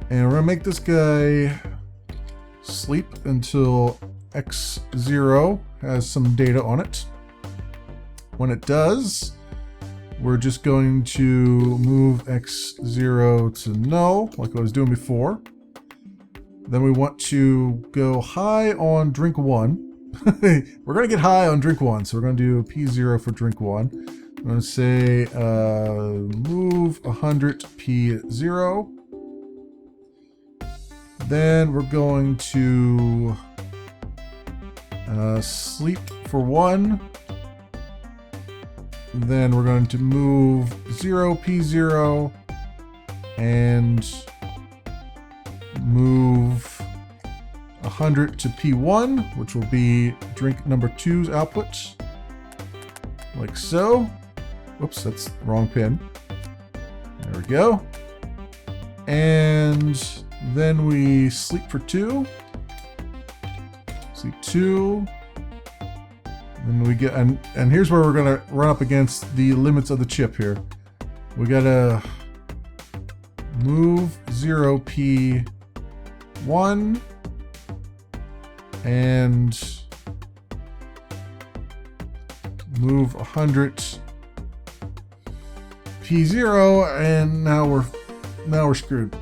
And we're going to make this guy sleep until X0 has some data on it. When it does, we're just going to move X0 to null, like I was doing before. Then we want to go high on drink 1. We're going to get high on drink 1, so we're going to do P0 for drink 1. I'm going to say move 100 P0. Then we're going to sleep for 1. Then we're going to move 0 P0 and move 100 to P1, which will be drink number 2's output, like so. Whoops, that's the wrong pin. There we go. And then we sleep for 2. Sleep 2. And we get, and here's where we're gonna run up against the limits of the chip here. We gotta move 0 P1 and move 100 P0, and now we're screwed.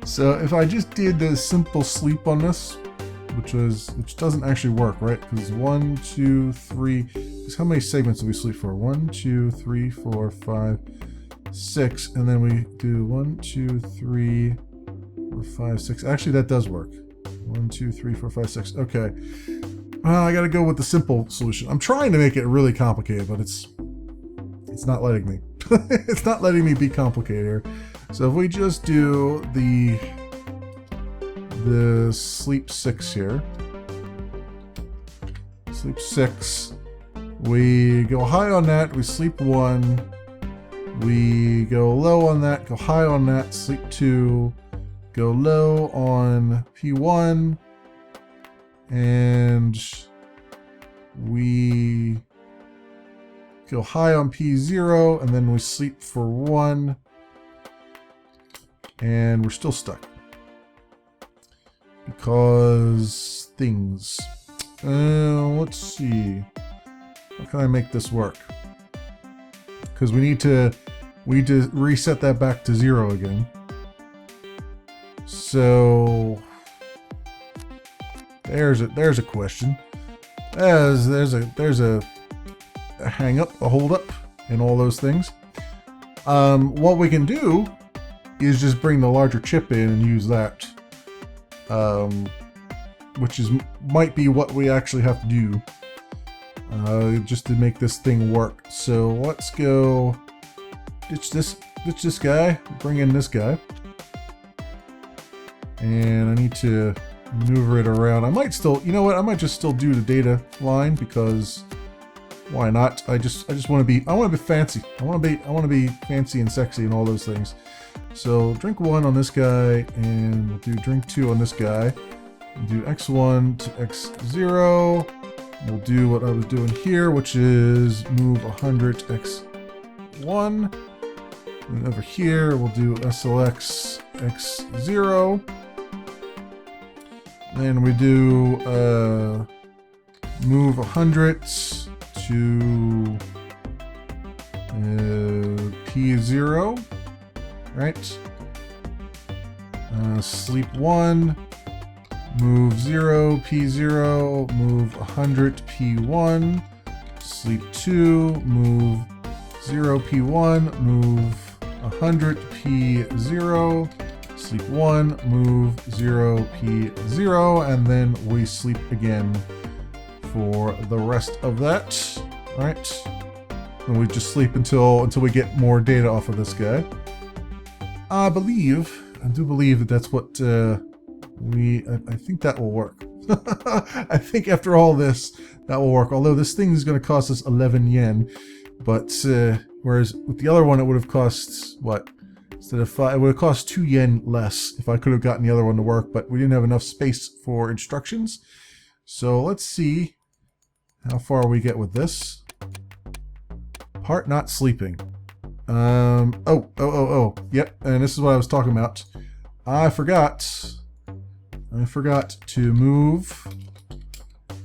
So if I just did the simple sleep on this, which doesn't actually work, right? Because 1, 2, 3. Because how many segments do we sleep for? 1, 2, 3, 4, 5, 6, and then we do 1, 2, 3, 4, 5, 6. Actually, that does work. 1, 2, 3, 4, 5, 6. Okay. I got to go with the simple solution. I'm trying to make it really complicated, but it's not letting me. It's not letting me be complicated here. So if we just do the sleep 6 here, sleep 6, We go high on that, we sleep 1. We go low on that, go high on that, sleep 2. Go low on P1. And we go high on P0, and then we sleep for 1. And we're still stuck. Because things. Let's see. How can I make this work? Because we need to reset that back to 0 again. So there's a question. There's a hang up, a hold up, and all those things. What we can do is just bring the larger chip in and use that. Which might be what we actually have to do. Just to make this thing work. So let's go ditch this guy, bring in this guy. And I need to maneuver it around. I might still, you know what? I might just still do the data line because why not? I just want to be fancy. I want to be fancy and sexy and all those things. So drink 1 on this guy, and we'll do drink 2 on this guy. We'll do X1 to X0. We'll do what I was doing here, which is move 100 X1. And over here, we'll do SLX X0. Then we do move 100 to P0, right? Sleep 1, move 0, P0, move 100, P1, sleep 2, move 0, P1, move 100, P0, sleep 1, move 0, P0, and then we sleep again for the rest of that, right? And we just sleep until we get more data off of this guy. I do believe that that's what I think that will work. I think after all this, that will work. Although this thing is going to cost us 11 yen, but whereas with the other one it would have cost what? Instead of 5, it would have cost 2 yen less if I could have gotten the other one to work, but we didn't have enough space for instructions. So let's see how far we get with this. Part not sleeping. Yep, and this is what I was talking about. I forgot to move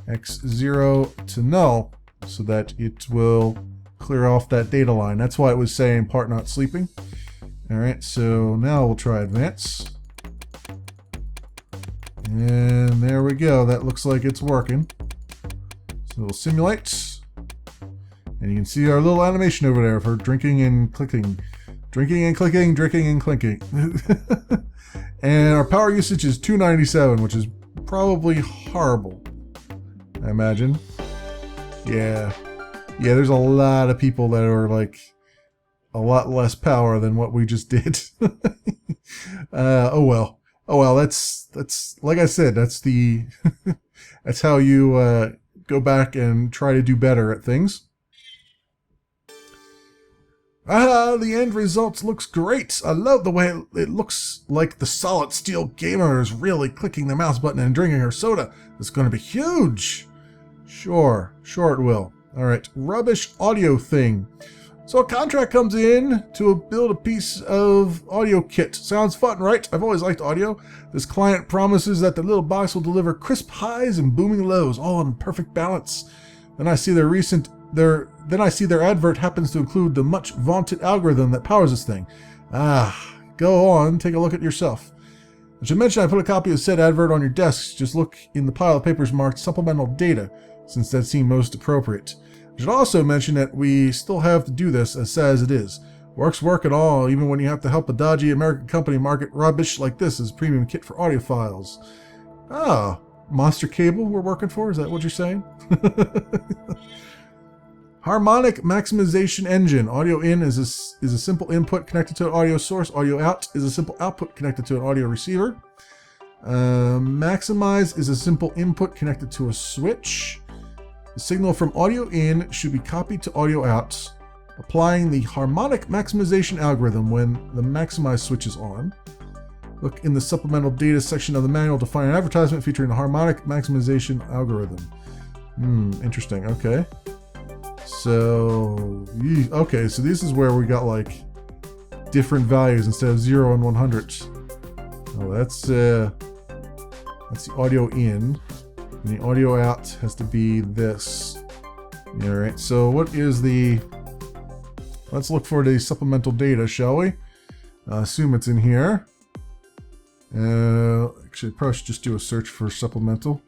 X0 to null so that it will clear off that data line. That's why it was saying part not sleeping. Alright, so now we'll try advance. And there we go. That looks like it's working. So we'll simulate. And you can see our little animation over there of her drinking and clicking. Drinking and clicking, drinking and clinking. And our power usage is 297, which is probably horrible, I imagine. Yeah, there's a lot of people that are like a lot less power than what we just did. Oh well, that's like I said, that's the that's how you go back and try to do better at things. The end results looks great. I love the way it looks like the solid steel gamer is really clicking the mouse button and drinking her soda. It's going to be huge. Sure it will. All right, rubbish audio thing. So a contract comes in to build a piece of audio kit. Sounds fun, right? I've always liked audio. This client promises that the little box will deliver crisp highs and booming lows, all in perfect balance. Then I see their advert happens to include the much vaunted algorithm that powers this thing. Go on, take a look at it yourself. I should mention I put a copy of said advert on your desks. Just look in the pile of papers marked supplemental data, since that seemed most appropriate. I should also mention that we still have to do this as sad as it is. Work's work and all, even when you have to help a dodgy American company market rubbish like this as premium kit for audiophiles. Monster cable we're working for? Is that what you're saying? Harmonic maximization engine. Audio in is a simple input connected to an audio source. Audio out is a simple output connected to an audio receiver. Maximize is a simple input connected to a switch. The signal from audio in should be copied to audio out, applying the harmonic maximization algorithm when the maximize switch is on. Look in the supplemental data section of the manual to find an advertisement featuring the harmonic maximization algorithm. Interesting. Okay. So, okay, so this is where we got like different values instead of 0 and 100. Oh, that's the audio in, and the audio out has to be this. All right. So what is the? Let's look for the supplemental data, shall we? Assume it's in here. Actually, I probably should just do a search for supplemental.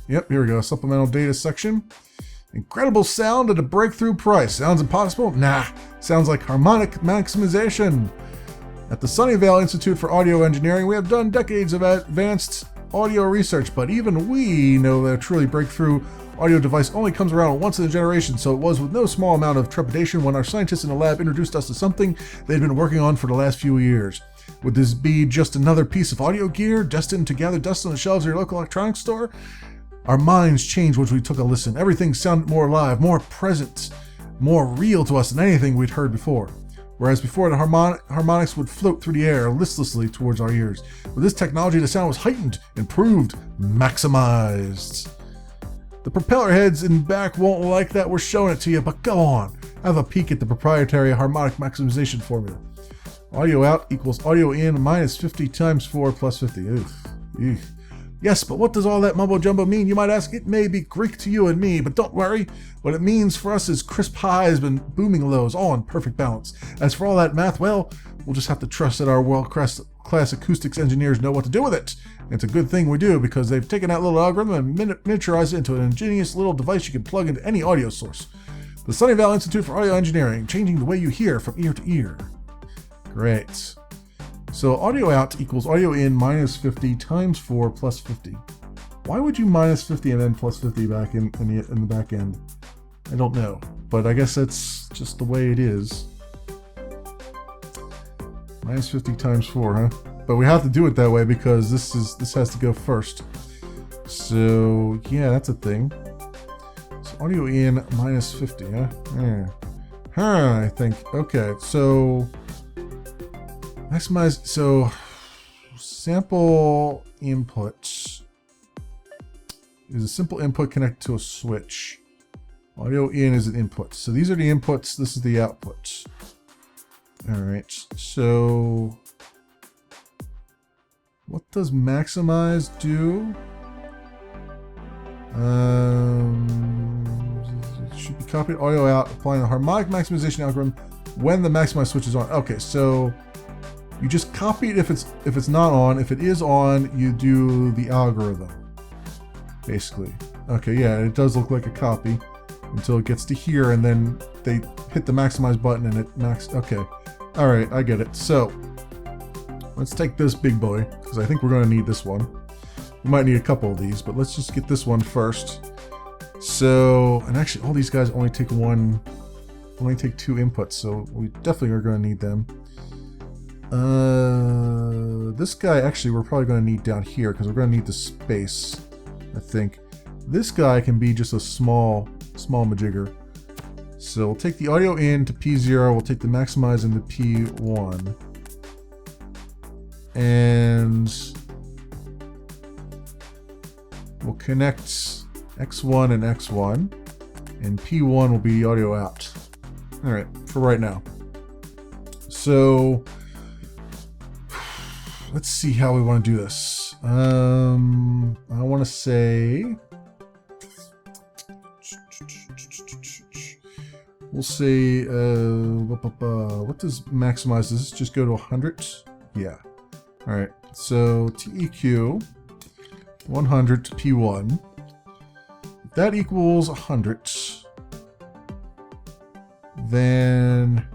Yep, here we go. Supplemental data section. Incredible sound at a breakthrough price. Sounds impossible? Nah. Sounds like harmonic maximization. At the Sunnyvale Institute for Audio Engineering, we have done decades of advanced audio research, but even we know that a truly breakthrough audio device only comes around once in a generation, so it was with no small amount of trepidation when our scientists in the lab introduced us to something they'd been working on for the last few years. Would this be just another piece of audio gear destined to gather dust on the shelves of your local electronics store? Our minds changed once we took a listen. Everything sounded more alive, more present, more real to us than anything we'd heard before. Whereas before, the harmonics would float through the air listlessly towards our ears. With this technology, the sound was heightened, improved, maximized. The propeller heads in back won't like that we're showing it to you, but go on. Have a peek at the proprietary harmonic maximization formula. Audio out equals audio in minus 50 times 4 plus 50. Oof. Yes, but what does all that mumbo jumbo mean? You might ask. It may be Greek to you and me, but don't worry. What it means for us is crisp highs and booming lows, all in perfect balance. As for all that math, well, we'll just have to trust that our world-class acoustics engineers know what to do with it. And it's a good thing we do, because they've taken that little algorithm and miniaturized it into an ingenious little device you can plug into any audio source. The Sunnyvale Institute for Audio Engineering, changing the way you hear from ear to ear. Great. So audio out equals audio in minus 50 times 4 plus 50. Why would you minus 50 and then plus 50 back in the back end? I don't know, but I guess that's just the way it is. Minus 50 times 4, huh? But we have to do it that way because this has to go first. So yeah, that's a thing. So audio in minus 50, huh? I think. Okay, so maximize. So sample inputs is a simple input connected to a switch. Audio in is an input. So these are the inputs. This is the outputs. All right. So what does maximize do? It should be copied audio out, applying the harmonic maximization algorithm when the maximize switch is on. Okay, so you just copy it if it's not on. If it is on, you do the algorithm, basically. Okay, yeah, it does look like a copy until it gets to here, and then they hit the maximize button and it max. Okay, all right, I get it. So let's take this big boy, because I think we're going to need this one. We might need a couple of these, but let's just get this one first. So, and actually all these guys only take two inputs, so we definitely are going to need them. This guy actually we're probably going to need down here, because we're going to need the space, I think. This guy can be just a small majigger. So we'll take the audio in to P0, we'll take the maximize into P1. And we'll connect X1 and X1, and P1 will be audio out. All right, for right now. So let's see how we want to do this. I want to say, we'll say, what does maximize? Does this just go to 100? Yeah. All right, so TEQ 100 to P1. That equals 100. Then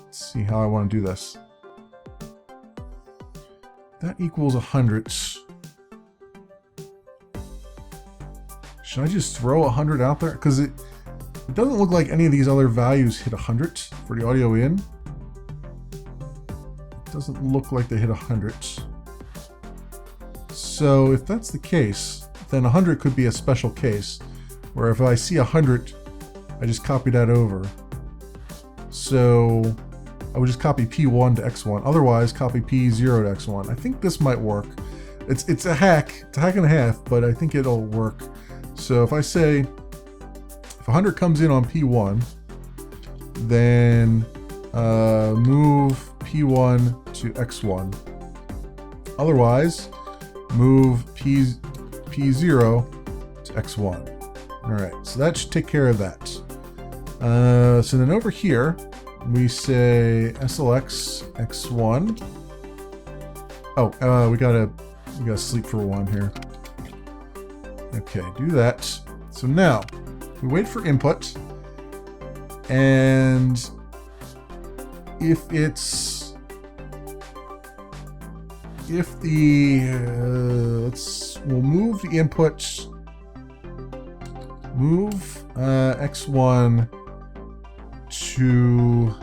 let's see how I want to do this. That equals 100. Should I just throw 100 out there? Because it doesn't look like any of these other values hit 100 for the audio in. It doesn't look like they hit 100. So if that's the case, then 100 could be a special case, where if I see 100, I just copy that over. So I would just copy P1 to X1, otherwise copy P0 to X1. I think this might work. It's a hack, it's a hack and a half, but I think it'll work. So if I say, if 100 comes in on P1, then move P1 to X1. Otherwise, move P0 to X1. Alright, so that should take care of that. So then over here, we say SLX X1. Oh, we gotta sleep for one here. Okay, do that. So now, we wait for input, and if we'll move the input, move X1 to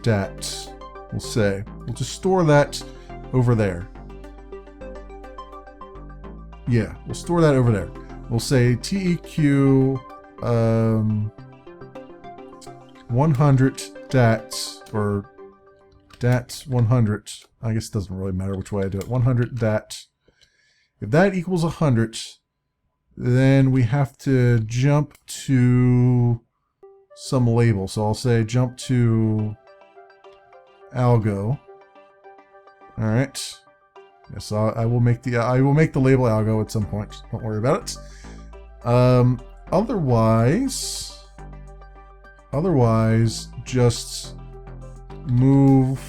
dat. We'll say, we'll just store that over there. Yeah, we'll store that over there. We'll say TEQ 100 dat, or dat 100. I guess it doesn't really matter which way I do it. 100 dat. If that equals 100, then we have to jump to some label. So I'll say jump to algo. All right. Yes, I will make the label algo at some point. Don't worry about it. Otherwise, just move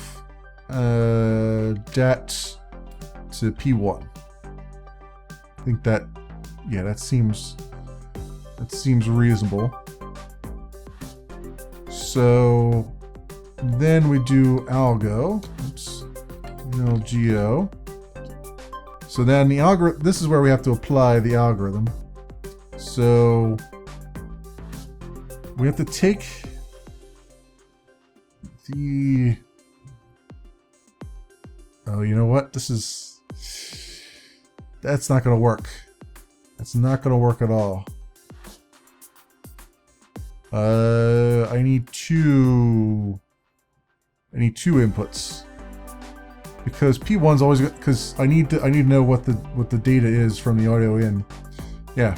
dat to P1. I think that, yeah, that seems reasonable. So then we do algo. Oops, LGO. So then the algorithm, this is where we have to apply the algorithm. So we have to take the, oh, you know what? That's not going to work. That's not going to work at all. I need two inputs. Because P1's always, because I need to know what the data is from the audio in. Yeah,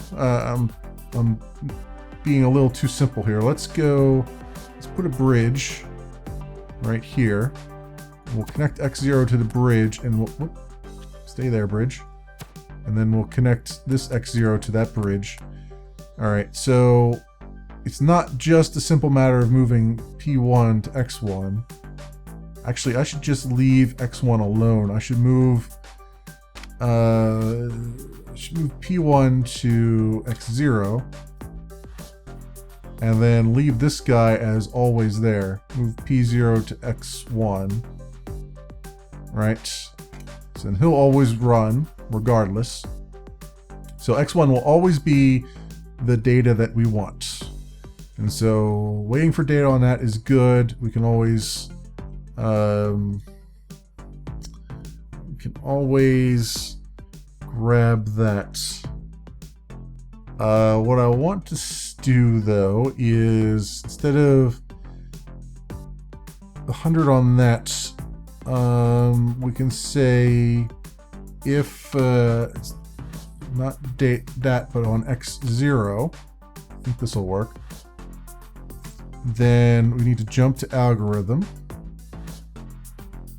I'm being a little too simple here. Let's put a bridge right here. We'll connect X0 to the bridge, and we'll stay there, bridge. And then we'll connect this X0 to that bridge. All right, so it's not just a simple matter of moving P1 to X1. Actually, I should just leave X1 alone. I should move P1 to X0, and then leave this guy as always there. Move P0 to X1, right? So then he'll always run regardless. So X1 will always be the data that we want. And so waiting for data on that is good. We can always grab that. What I want to do though is, instead of 100 on that, we can say if it's not dat but on X0, I think this will work, then we need to jump to algorithm.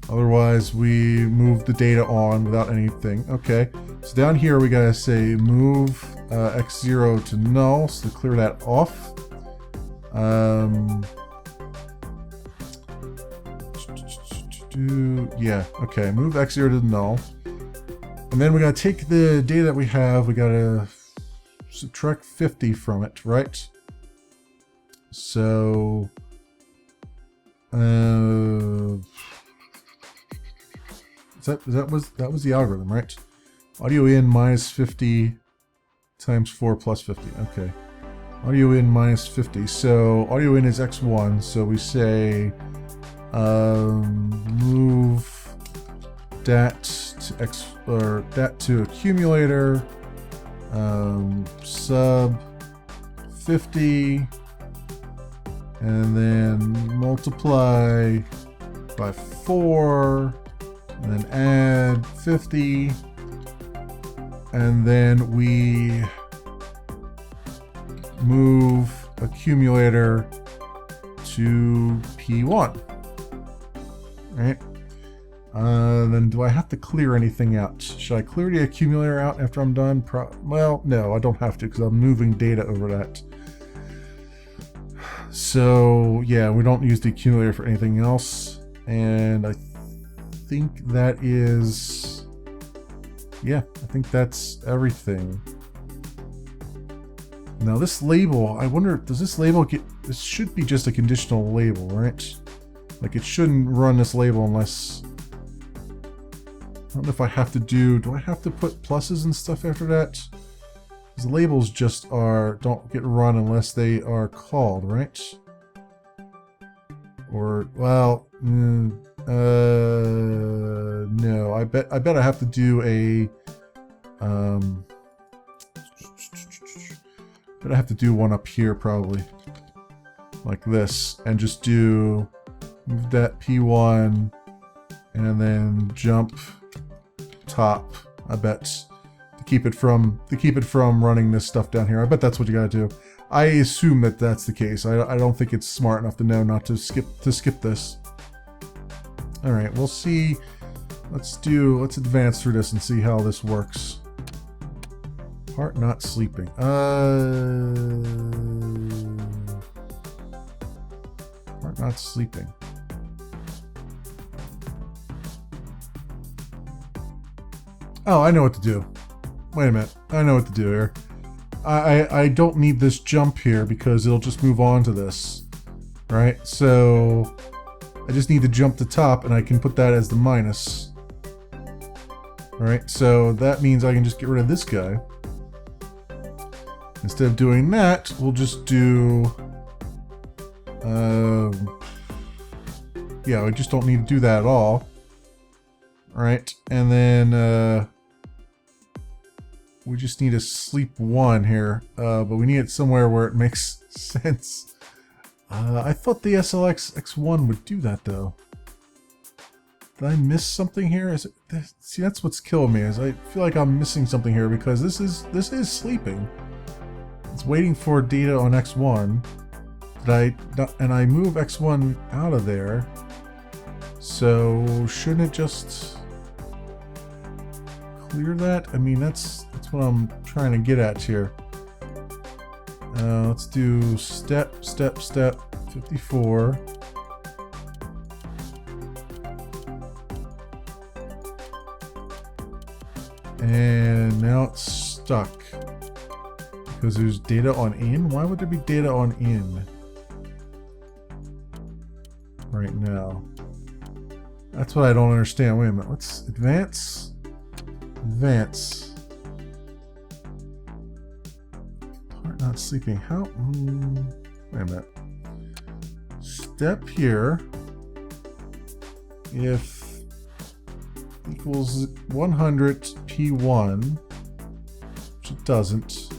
Otherwise, we move the data on without anything. Okay, so down here we gotta say move X0 to null, so to clear that off. Yeah, okay, move X0 to null. And then we gotta take the data that we have, we gotta subtract 50 from it, right? So, that was the algorithm, right? Audio in minus 50 times 4 plus 50. Okay. Audio in minus 50. So audio in is X1. So we say Move dat to x or dat to accumulator, sub 50, and then multiply by 4, and then add 50, and then we move accumulator to P1, right? Then do I have to clear anything out? Should I clear the accumulator out after I'm done? Well, no, I don't have to because I'm moving data over that. So yeah, we don't use the accumulator for anything else. And I think that is, yeah, I think that's everything. Now this label, I wonder, does this label get, this should be just a conditional label, right? Like it shouldn't run this label unless, I don't know if I have to do I have to put pluses and stuff after that? Because the labels just don't get run unless they are called, right? Or, well, no, I bet I have to do a, but I have to do one up here probably, like this, and just do move that P1, and then jump top. I bet to keep it from running this stuff down here. I bet that's what you gotta do. I assume that that's the case. I don't think it's smart enough to know not to skip this. All right, we'll see. Let's advance through this and see how this works. Heart not sleeping. Heart not sleeping. Oh, I know what to do. Wait a minute. I know what to do here. I don't need this jump here because it'll just move on to this. Right? So I just need to jump to top and I can put that as the minus. Alright, so that means I can just get rid of this guy. Instead of doing that, we'll just do... yeah, I just don't need to do that at all. Alright, and then we just need to sleep 1 here, but we need it somewhere where it makes sense. I thought the SLX X1 would do that though. Did I miss something here? Is it, see, that's what's killing me, is I feel like I'm missing something here because this is sleeping. It's waiting for data on X1. And I move X1 out of there. So shouldn't it just clear that? I mean, that's what I'm trying to get at here. Let's do step 54. And now it's stuck because there's data on in. Why would there be data on in right now? That's what I don't understand. Wait a minute. Let's advance. Heart not sleeping. How? Wait a minute. Step here. If equals 100 P1, which it doesn't.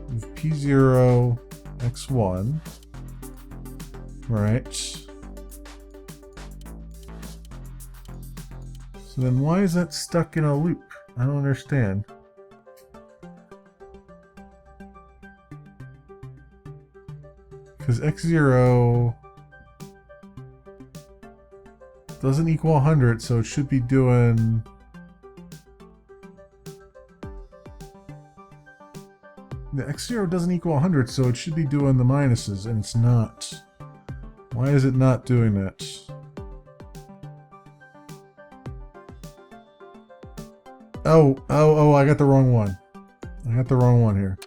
Move P0 X1. Right. So then why is that stuck in a loop? I don't understand. Because X0 doesn't equal 100, so it should be doing... The X0 doesn't equal 100, so it should be doing the minuses, and it's not. Why is it not doing that? Oh, I got the wrong one. I got the wrong one here.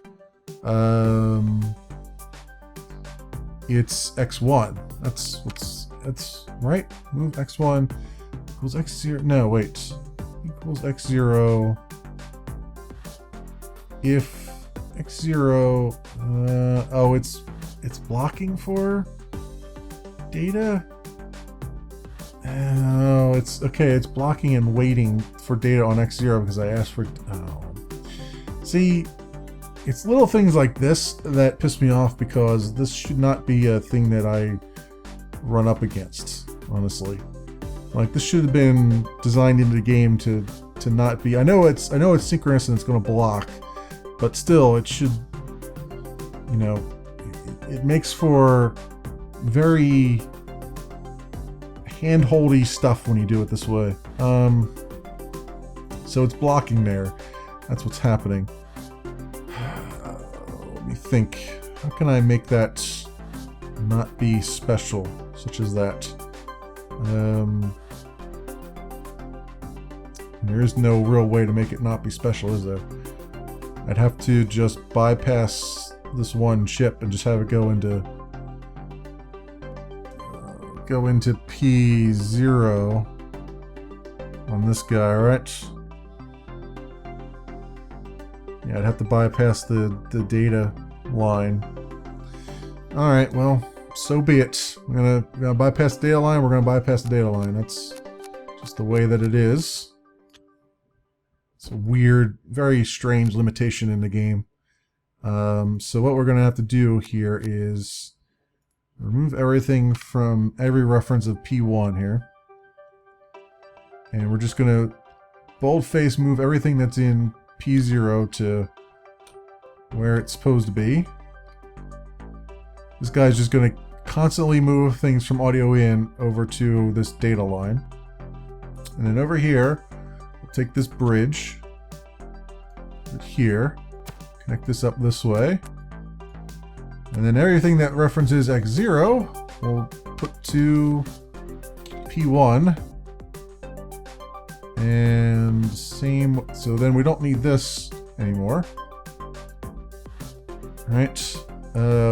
It's X1. That's right. Move X1 equals X0. No, wait. Equals X0 if X0 oh, it's blocking for data. Oh, it's okay. It's blocking and waiting for data on X0 because I asked for. Oh, see, it's little things like this that piss me off because this should not be a thing that I run up against. Honestly, like this should have been designed into the game to not be. I know it's synchronous and it's going to block, but still, it should. You know, it makes for very hand-holdy stuff when you do it this way. So it's blocking there. That's what's happening. Let me think. How can I make that not be special, such as that? There is no real way to make it not be special, is there? I'd have to just bypass this one chip and just have it go into P0 on this guy, right? Yeah, I'd have to bypass the data line. Alright, well, so be it. We're gonna bypass the data line, we're gonna bypass the data line. That's just the way that it is. It's a weird, very strange limitation in the game. So what we're gonna have to do here is remove everything from every reference of P1 here. And we're just going to boldface move everything that's in P0 to where it's supposed to be. This guy's just going to constantly move things from audio in over to this data line. And then over here, we'll take this bridge right here, connect this up this way. And then everything that references X0 we'll put to P1. And same, so then we don't need this anymore. Right,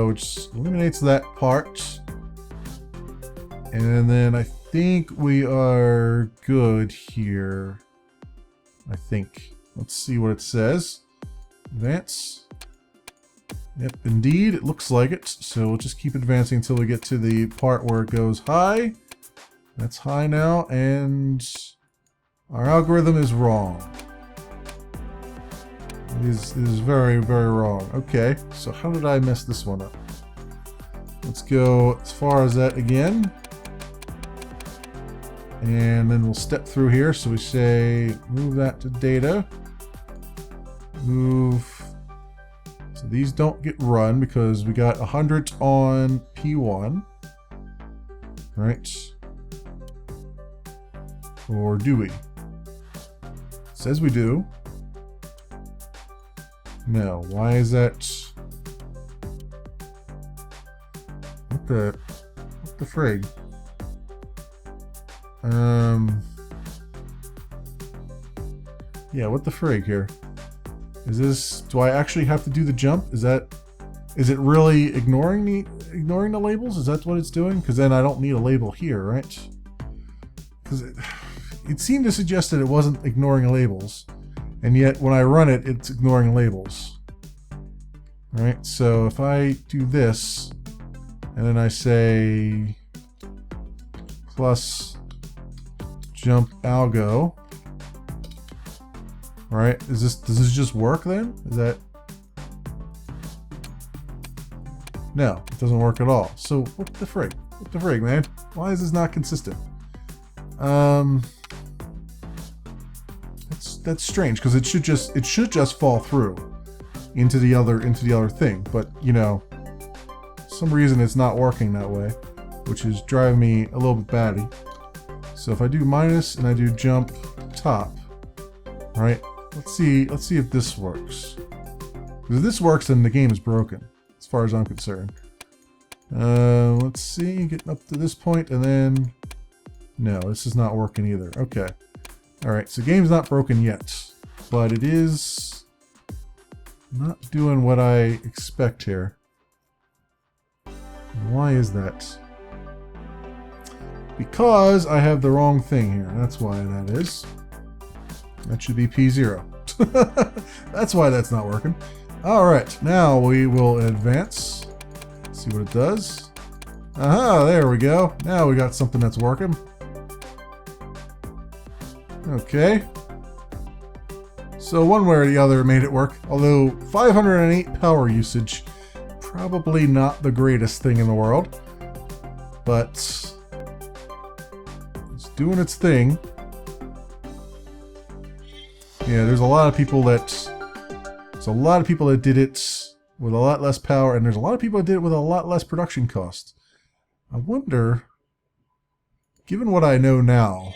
which eliminates that part. And then I think we are good here. I think. Let's see what it says. Advance. Yep, indeed, it looks like it. So we'll just keep advancing until we get to the part where it goes high. That's high now, and our algorithm is wrong. It is very, very wrong. Okay, so how did I mess this one up? Let's go as far as that again. And then we'll step through here. So we say, move that to data. Move. So these don't get run because we got 100 on P1. Right? Or do we? It says we do. No, why is that? What the frig? Yeah, what the frig here? Is this, do I actually have to do the jump? Is it really ignoring the labels? Is that what it's doing? Because then I don't need a label here, right? Because it seemed to suggest that it wasn't ignoring labels, and yet when I run it, it's ignoring labels. All right, so if I do this, and then I say plus jump algo. All right, does this just work then? Is that? No, it doesn't work at all. So what the frig? What the frig, man? Why is this not consistent? That's strange because it should just fall through into the other thing, but you know, for some reason it's not working that way, which is driving me a little bit batty. So if I do minus and I do jump top, right? Let's see if this works. Because if this works, then the game is broken, as far as I'm concerned. Let's see, getting up to this point, and then no, this is not working either. Okay. All right, so game's not broken yet, but it is not doing what I expect here. Why is that? Because I have the wrong thing here. That's why that is. That should be P0. That's why that's not working. All right, now we will advance. See what it does. Aha, there we go. Now we got something that's working. Okay. So one way or the other made it work. Although 508 power usage, probably not the greatest thing in the world. But it's doing its thing. Yeah, there's a lot of people that did it with a lot less power, and there's a lot of people that did it with a lot less production cost. I wonder, given what I know now,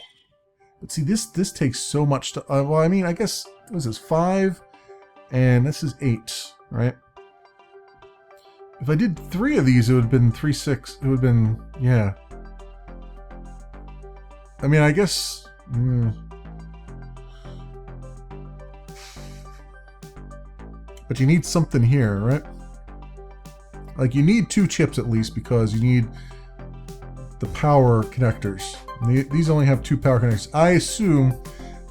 but see, this takes so much to. Well, I mean, I guess what is this 5, and this is 8, right? If I did 3 of these, it would have been 3, 6. It would have been, yeah. I mean, I guess. But you need something here, right? Like, you need 2 chips at least, because you need the power connectors. These only have 2 power connectors. I assume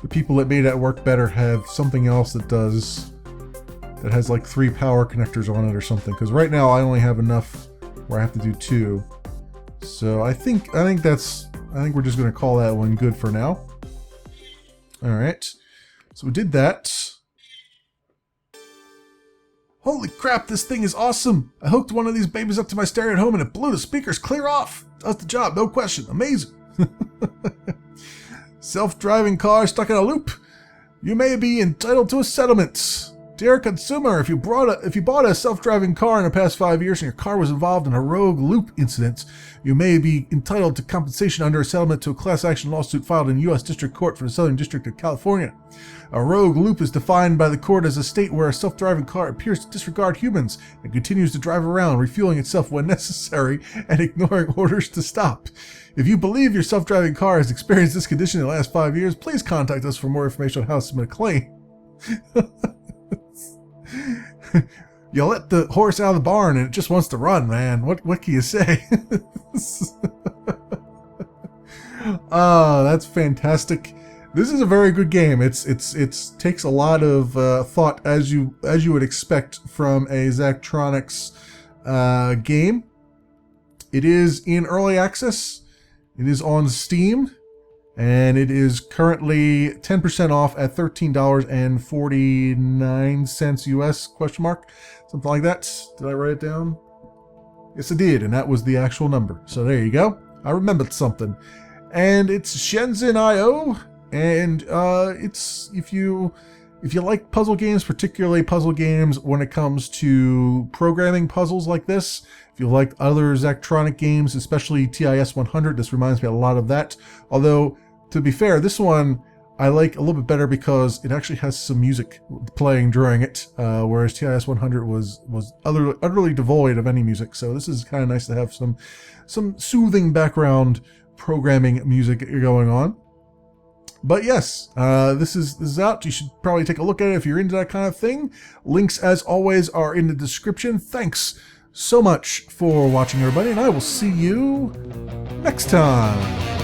the people that made that work better have something else that has like 3 power connectors on it or something. Because right now I only have enough where I have to do 2. So I think we're just gonna call that one good for now. All right. So we did that. Holy crap, this thing is awesome! I hooked one of these babies up to my stereo at home and it blew the speakers clear off! Does the job, no question. Amazing! Self-driving car stuck in a loop. You may be entitled to a settlement. Dear consumer, if you bought a self-driving car in the past 5 years and your car was involved in a rogue loop incident, you may be entitled to compensation under a settlement to a class action lawsuit filed in U.S. District Court for the Southern District of California. A rogue loop is defined by the court as a state where a self-driving car appears to disregard humans and continues to drive around, refueling itself when necessary and ignoring orders to stop. If you believe your self-driving car has experienced this condition in the last 5 years, please contact us for more information on how to submit a claim. You let the horse out of the barn and it just wants to run, man. What can you say? Oh, that's fantastic. This is a very good game. It takes a lot of thought, as you would expect from a Zachtronics game. It is in early access. It is on Steam, and it is currently 10% off at $13.49 US ? Something like that. Did I write it down? Yes, I did, and that was the actual number. So there you go. I remembered something. And it's Shenzhen IO. And it's if you like puzzle games, particularly puzzle games when it comes to programming puzzles like this, if you like other Zachtronic games, especially TIS 100, this reminds me a lot of that. Although, to be fair, this one I like a little bit better because it actually has some music playing during it, whereas TIS 100 was utterly devoid of any music. So this is kind of nice to have some soothing background programming music going on. But yes, this is out. You should probably take a look at it if you're into that kind of thing. Links, as always, are in the description. Thanks so much for watching, everybody, and I will see you next time.